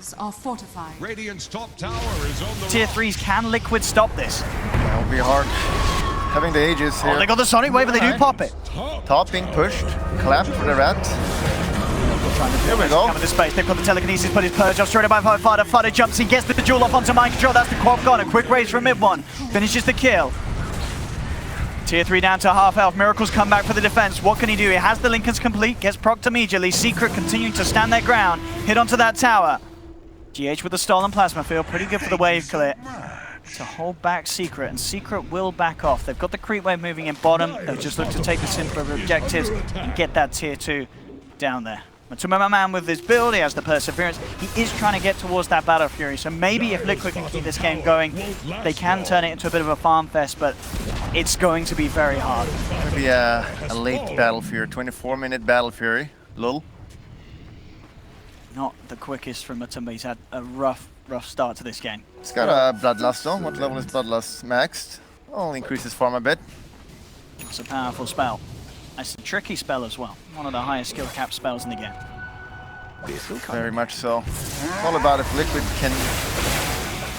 turrets are fortified. Radiant's top tower is on the Tier rocks. 3s, can Liquid stop this? That'll be hard. Having the Aegis here. Oh, they got the Sonic Wave, but they do pop it. Top being pushed. Clap for the rat. Here we go. Come into space, they've got the telekinesis, but it's purged off straight away by Fighter. Fighter jumps in, gets the duel off onto mind control. That's the quad gone. A quick raise from mid one. Finishes the kill. Tier 3 down to half health. Miracle's come back for the defense. What can he do? He has the Lincolns complete, gets procced immediately. Secret continuing to stand their ground. Hit onto that tower. GH with the stolen plasma field. Pretty good for the wave clear. To hold back Secret, and Secret will back off. They've got the creep wave moving in bottom. They'll just look to take the simpler objectives and get that tier 2 down there. Matuma Man with his build, he has the perseverance. He is trying to get towards that Battle Fury, so maybe if Liquid can keep this game going, they can turn it into a bit of a farm fest, but it's going to be very hard. Maybe a late Battle Fury, 24-minute Battle Fury. Lol. Not the quickest from Matuma. He's had a rough start to this game. He's got a Bloodlust though. What level is Bloodlust maxed? I'll increase his farm a bit. It's a powerful spell. It's a tricky spell as well. One of the highest skill cap spells in the game. Very much so. It's all about if Liquid can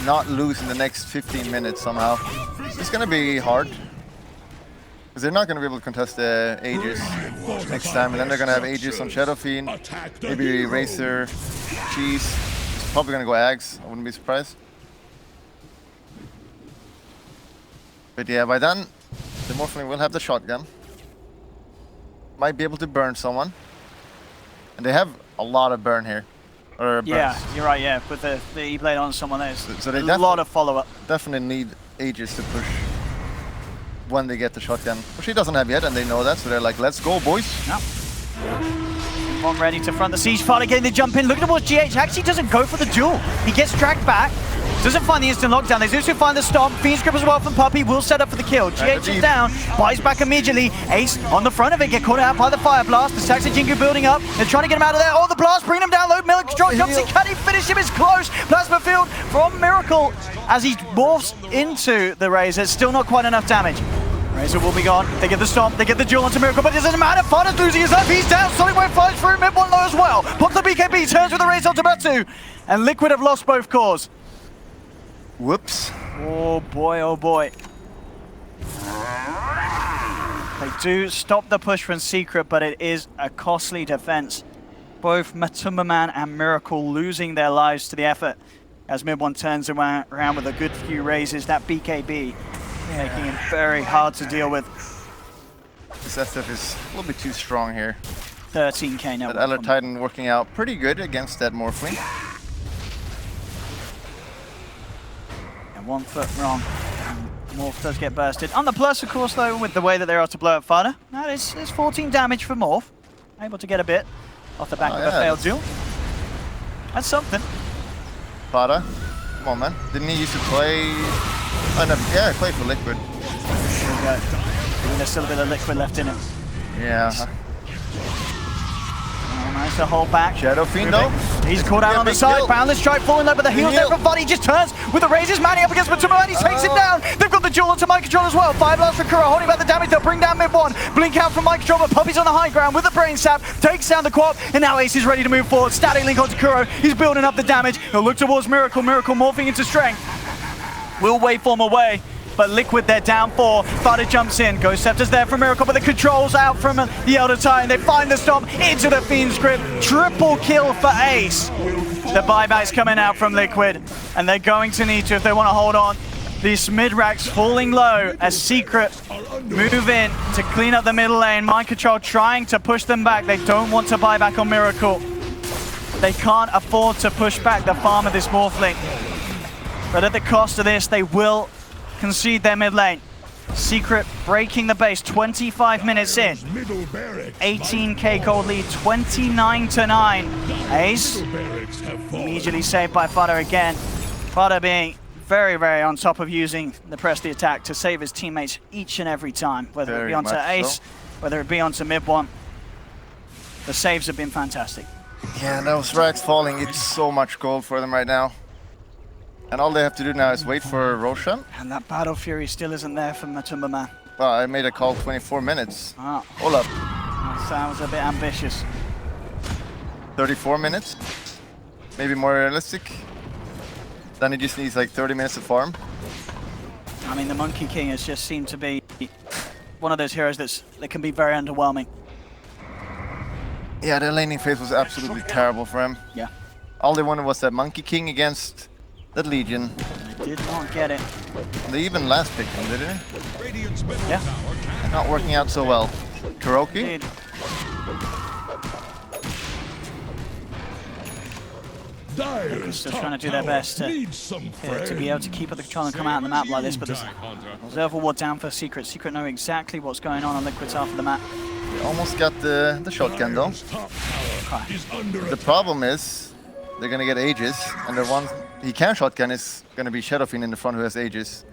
not lose in the next 15 minutes somehow. It's going to be hard. Because they're not going to be able to contest the Aegis next time. And then they're going to have Aegis on Shadow Fiend. Maybe Racer, Cheese. It's probably going to go Ags. I wouldn't be surprised. But yeah, by then, the Morphling will have the shotgun. Might be able to burn someone. And they have a lot of burn here. Or Yeah, burns. you're right, yeah. With the E-Blade on someone, there's So they a lot of follow-up. definitely need Aegis to push when they get the shotgun. Which he doesn't have yet, and they know that, so they're like, let's go, boys. Yep. One ready to front the siege. Fighter getting the jump in. Look at what GH actually doesn't go for the duel. He gets dragged back. Doesn't find the instant lockdown. They do find the stomp. Fiend's Grip as well from Puppey. Will set up for the kill. GH is down. Buys back immediately. Ace on the front of it. Get caught out by the Fire Blast. The Saxon Jingu building up. They're trying to get him out of there. Oh, the blast. Bring him down low. Miller drop jumps in. Can he finish him? It's close. Plasma field from Miracle as he morphs into the Razor. Still not quite enough damage. Razor will be gone. They get the stomp. They get the duel onto Miracle, but it doesn't matter. Fighter's losing his life. He's down. Sonic Wave flies through. Mid one low as well. Pops the BKB. Turns with the Razor onto Batu. And Liquid have lost both cores. Whoops. Oh boy, oh boy. They do stop the push from Secret, but it is a costly defense. Both Matuma Man and Miracle losing their lives to the effort as mid one turns around with a good few raises. That BKB making it very hard to deal with. This SF is a little bit too strong here. 13k now. That Eller Titan working out pretty good against that Morphling. And 1 foot wrong. Morph does get bursted. On the plus, of course, though, with the way that they're able to blow up Fighter, that is 14 damage for Morph. Able to get a bit off the back of a failed duel. That's something. Fada, come on, man. Didn't he used to play? Oh, no, yeah, play for Liquid. There we go. There's still a bit of Liquid left in him. Yeah. Oh, nice to hold back. Shadow Fiend, though. He's caught out on the side. Boundless Strike falling low, but the heals there from Buddy just turns with the raises. Manny up against Matuma, and he takes him down. They've got the duel onto Mind Control as well. Fire Blast for Kuro, holding back the damage. They'll bring down mid one. Blink out from Mind Control, but Puppey's on the high ground with the Brain Sap. Takes down the Quap, and now Ace is ready to move forward. Static Link onto Kuro. He's building up the damage. He'll look towards Miracle. Miracle morphing into Strength. Will waveform away. But Liquid, they're down 4. Fighter jumps in. Ghost Scepter's there for Miracle, but the control's out from the Elder Titan. They find the stomp into the Fiend's Grip. Triple kill for Ace. The buyback's coming out from Liquid, and they're going to need to if they want to hold on. These mid-racks falling low as Secret move in to clean up the middle lane. Mind Control trying to push them back. They don't want to buy back on Miracle. They can't afford to push back the farm of this Morphling. But at the cost of this, they will concede their mid lane. Secret breaking the base, 25 minutes in. 18k gold lead, 29-9. Ace immediately saved by Fada again. Fada being very, very on top of using the press the attack to save his teammates each and every time, whether it be onto Ace, whether it be onto mid one. The saves have been fantastic. Yeah, those racks falling, it's so much gold for them right now. And all they have to do now is wait for Roshan. And that Battle Fury still isn't there for Matuma Man. Well, I made a call 24 minutes. Ah. Hold up. That sounds a bit ambitious. 34 minutes. maybe more realistic. Then he just needs like 30 minutes to farm. I mean, the Monkey King has just seemed to be one of those heroes that can be very underwhelming. Yeah, the laning phase was absolutely terrible for him. Yeah. All they wanted was that Monkey King against that Legion. They did not get it. They even last picked him, didn't they? Radiant's middle Yeah. tower can Not working out so well. Kuroki? Did. Dire's Still top trying to do their tower best needs some to be able to keep up the control and come out on the map like this, but there's die, Hunter. Observer ward down for Secret. Secret know exactly what's going on Liquid's half of the map. They almost got the shotgun though. Dire's top tower is under The problem is they're gonna get Aegis, and the one he can shotgun is gonna be Shadowfiend in the front who has Aegis.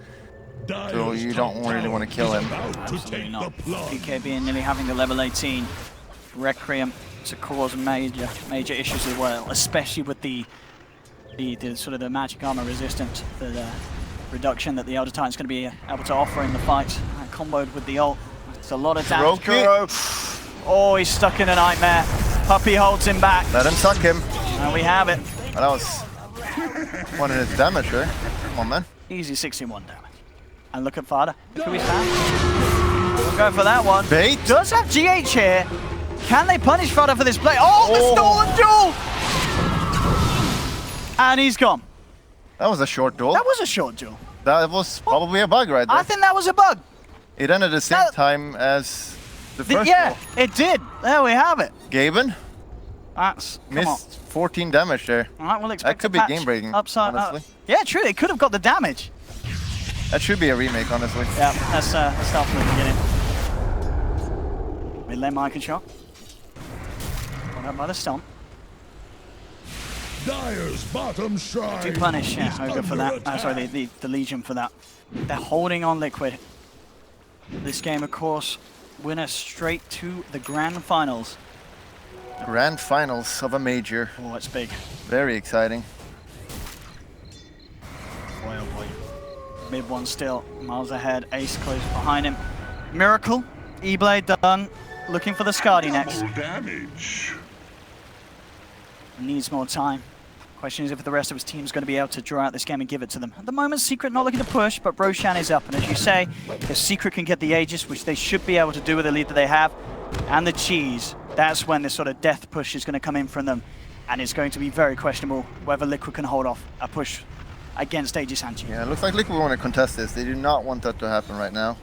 So you don't really want to kill him. Absolutely not. PKB nearly having the level 18 Requiem to cause major issues as well, especially with the sort of the magic armor resistance, the reduction that the Elder Titan's going to be able to offer in the fight, comboed with the ult. It's a lot of damage. Kuro. Oh, he's stuck in a nightmare. Puppey holds him back. Let him suck him. And we have it. Well, that was one of his damage, right? Come on, man. Easy 61 damage. And look at Fada. Look who he's found. We'll go for that one. Bait. Does have GH here. Can they punish Fada for this play? Oh, the stolen duel! And he's gone. That was a short duel. That was a short duel. That was probably a bug right there. I think that was a bug. It ended at the same time as the first Yeah, duel. it did. There we have it. Gaben That's missed 14 damage there. All right, we'll expect could a be patch game-breaking, upside. honestly. Yeah, true. They could have got the damage. That should be a remake, honestly. Yeah, let's start from the beginning. Mid lane Micah shot. Got up by the stomp. Dire's bottom shrine. Do punish is Ogre for under that. Sorry, the Legion for that. They're holding on Liquid. This game, of course, winner straight to the grand finals. Grand finals of a major. Oh, it's big. Very exciting. Boy, oh boy. Mid one still, miles ahead. Ace close behind him. Miracle, E-Blade done. Looking for the Skadi next. Damage. Needs more time. Question is if the rest of his team is going to be able to draw out this game and give it to them. At the moment, Secret not looking to push, but Roshan is up. And as you say, if Secret can get the Aegis, which they should be able to do with the lead that they have, and the cheese, that's when this sort of death push is going to come in from them. And it's going to be very questionable whether Liquid can hold off a push against Aegis and Cheese. Yeah, it looks like Liquid want to contest this. They do not want that to happen right now.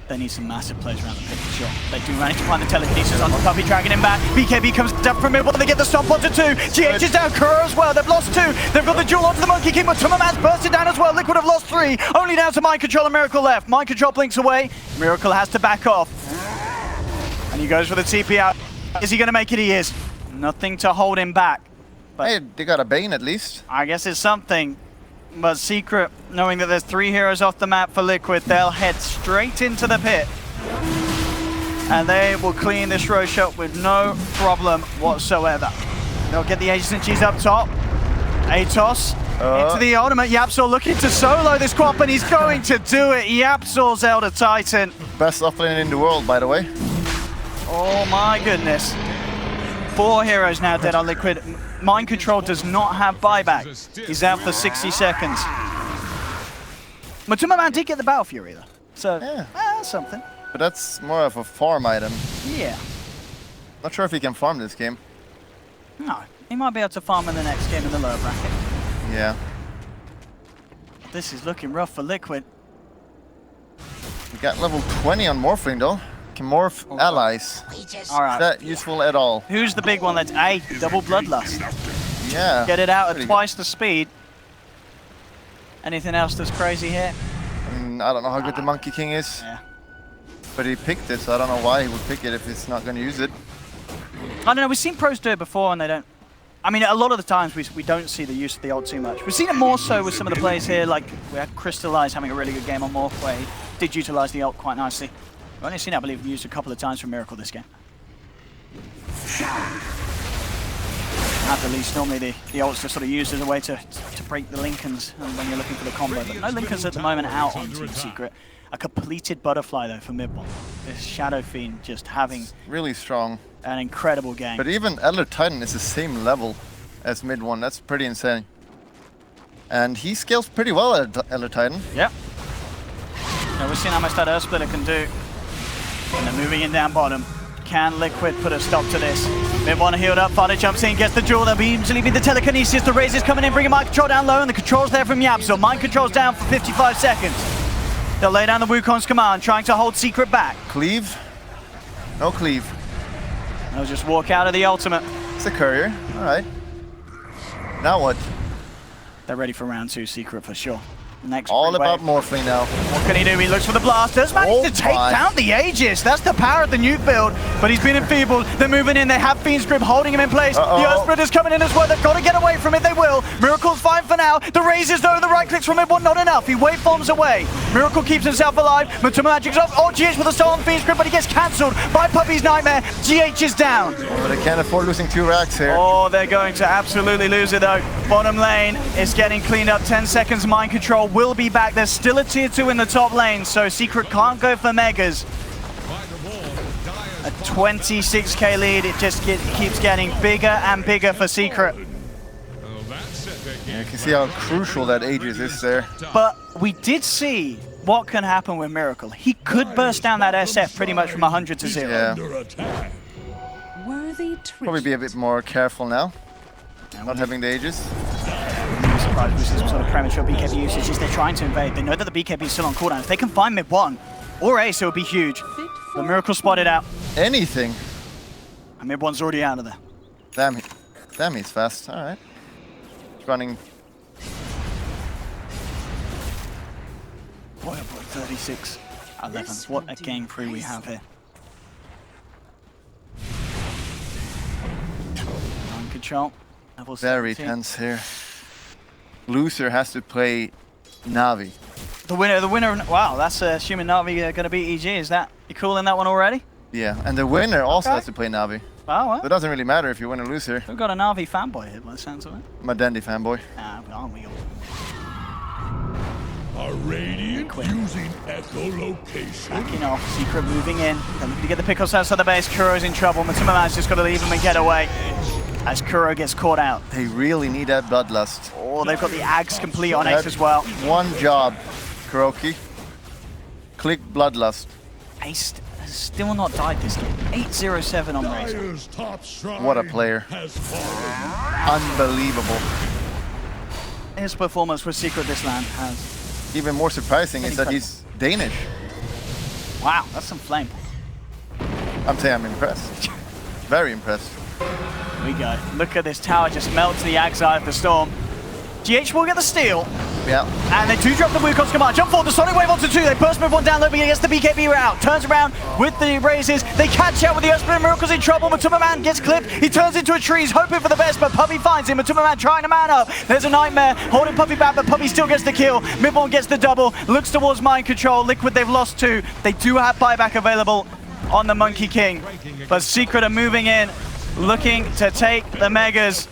They need some massive plays around the pick for sure. They do manage to find the telekinesis on the Puppey, dragging him back. BKB comes down from mid, they get the stomp onto 2. GH is down, Kuro as well. They've lost 2. They've got the duel onto the Monkey King, but Tummerman's bursted down as well. Liquid have lost 3. Only down to Mind Control and Miracle left. Mind Control blinks away. Miracle has to back off. And he goes for the TP out. Is he going to make it? He is. Nothing to hold him back. But Hey, they got a Bane at least. I guess it's something. But Secret, knowing that there's 3 heroes off the map for Liquid, they'll head straight into the pit. And they will clean this row shot with no problem whatsoever. They'll get the Aegis and Cheese up top. Atos into the ultimate. Yapzor looking to solo this quap, and he's going to do it. Yapzor's Elder Titan. Best offlane in the world, by the way. Oh my goodness. 4 heroes now dead on Liquid. Mind Control does not have buyback. He's out for 60 seconds. Matuma Man did get the Battle Fury though. So, Yeah. that's something. But that's more of a farm item. Yeah. Not sure if he can farm this game. No, he might be able to farm in the next game in the lower bracket. Yeah. This is looking rough for Liquid. We got level 20 on Morphling though. Can morph allies. All right. Is that useful at all? Who's the big one that's A? Double Bloodlust. Yeah. Get it out at Pretty twice the speed. Anything else that's crazy here? I don't know how good the Monkey King is. Yeah. But he picked it, so I don't know why he would pick it if he's not going to use it. I don't know, we've seen pros do it before and they don't... I mean, a lot of the times we don't see the use of the ult too much. We've seen it more so with some of the plays here, like we had Crystallize having a really good game on Morph, where he did utilize the ult quite nicely. We've only seen it, I believe, used a couple of times from Miracle this game. At the least, normally the ult's just sort of used as a way to break the Lincolns when you're looking for the combo. But no Lincolns at the moment out on Team Secret. A completed Butterfly, though, for mid one. This Shadow Fiend just having Really strong. an incredible game. But even Elder Titan is the same level as mid one. That's pretty insane. And he scales pretty well at Elder Titan. Yep. Now we're seeing how much that Earth Splitter can do. And they're moving in down bottom. Can Liquid put a stop to this? Mid one healed up, Father jumps in, gets the duel. There'll easily be the telekinesis. The Razor's coming in, bringing mind control down low, and the control's there from Yab. So mind control's down for 55 seconds. They'll lay down the Wukong's command, trying to hold Secret back. Cleave. No cleave. They'll just walk out of the ultimate. It's a courier. All right. Now what? They're ready for round 2, Secret for sure. Next All free about wave. Morphling now. What can he do? He looks for the blasters. Managed to take down the Aegis. That's the power of the nuke build. But he's been enfeebled. They're moving in. They have Fiend's Grip holding him in place. The Earth Splitter's coming in as well. They've got to get away from it. They will. Miracle's fine for now. The Razors, though, the right clicks from it, but not enough. He waveforms away. Miracle keeps himself alive. Matuma Magic's up. Oh, GH with a stolen Fiend's Grip, but he gets cancelled by Puppy's Nightmare. GH is down. Oh, but they can't afford losing 2 racks here. Oh, they're going to absolutely lose it, though. Bottom lane is getting cleaned up. 10 seconds. Mind control will be back. There's still a tier 2 in the top lane, so Secret can't go for Megas. A 26k lead, it just keeps getting bigger and bigger for Secret. Yeah, you can see how crucial that Aegis is there. But we did see what can happen with Miracle. He could burst down that SF pretty much from 100 to 0. Yeah. Worthy Probably be a bit more careful now. Not having the Aegis. I'm surprised with some sort of premature BKB usage as they're trying to invade. They know that the BKB is still on cooldown. If they can find mid 1 or ace, it would be huge. The Miracle spotted out. Anything. And mid 1's already out of there. Damn, he's fast. All right. He's running. Boy, oh boy, 36, 11. What a game 3 we have here. Mind control. Level Very 17. tense here. Loser has to play Navi. The winner, wow, that's assuming Navi going to beat EG. Is that, you calling that one already? Yeah, and the winner also has to play Navi. Oh, well. So it doesn't really matter if you win or lose here. We've got a Navi fanboy here by the sounds of it. I'm a Dandy fanboy. Aren't we all? A Radiant using echolocation. Backing off, Secret moving in. They're looking to get the pickles outside the base. Kuro's in trouble. Matsuma's just got to leave him and get away. As Kuro gets caught out. They really need that Bloodlust. Oh, they've got the Ags complete on Ace as well. One job, Kuroki. Click Bloodlust. Ace has still not died this game. 807 on Razor. Dire's top shrine What a player. has fallen. Unbelievable. His performance with Secret this land has. Even more surprising is that he's Danish. Wow, that's some flame. I'm saying I'm impressed. Very impressed. Here we go. Look at this tower just melts the Ags out of the storm. GH will get the steal. Yeah. And they do drop the Wukong's command. Jump forward, the Sonic Wave onto 2. They burst move 1 down low, but he gets the BKB route. Turns around with the Razors. They catch out with the Earth Splitter. Miracle's in trouble. Matuma Man gets clipped. He turns into a tree. He's hoping for the best, but Puppy finds him. Matuma Man trying to man up. There's a Nightmare holding Puppy back, but Puppy still gets the kill. Midborn gets the double. Looks towards mind control. Liquid, they've lost 2. They do have buyback available on the Monkey King. But Secret are moving in, looking to take the Megas.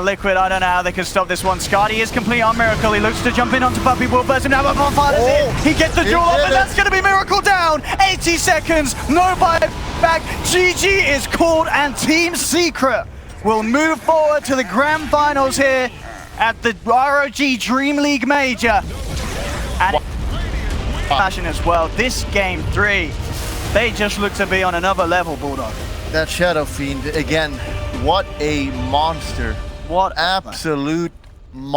Liquid, I don't know how they can stop this one. Skadi is complete on Miracle. He looks to jump in onto Puppy. Will burst him down, but Bonfire's in. He gets the duel off, and that's going to be Miracle down. 80 seconds, no buyback. GG is called, and Team Secret will move forward to the grand finals here at the ROG Dream League Major. And fashion as well. This game 3, they just look to be on another level, Bulldog. That Shadow Fiend, again, what a monster. What absolute monster.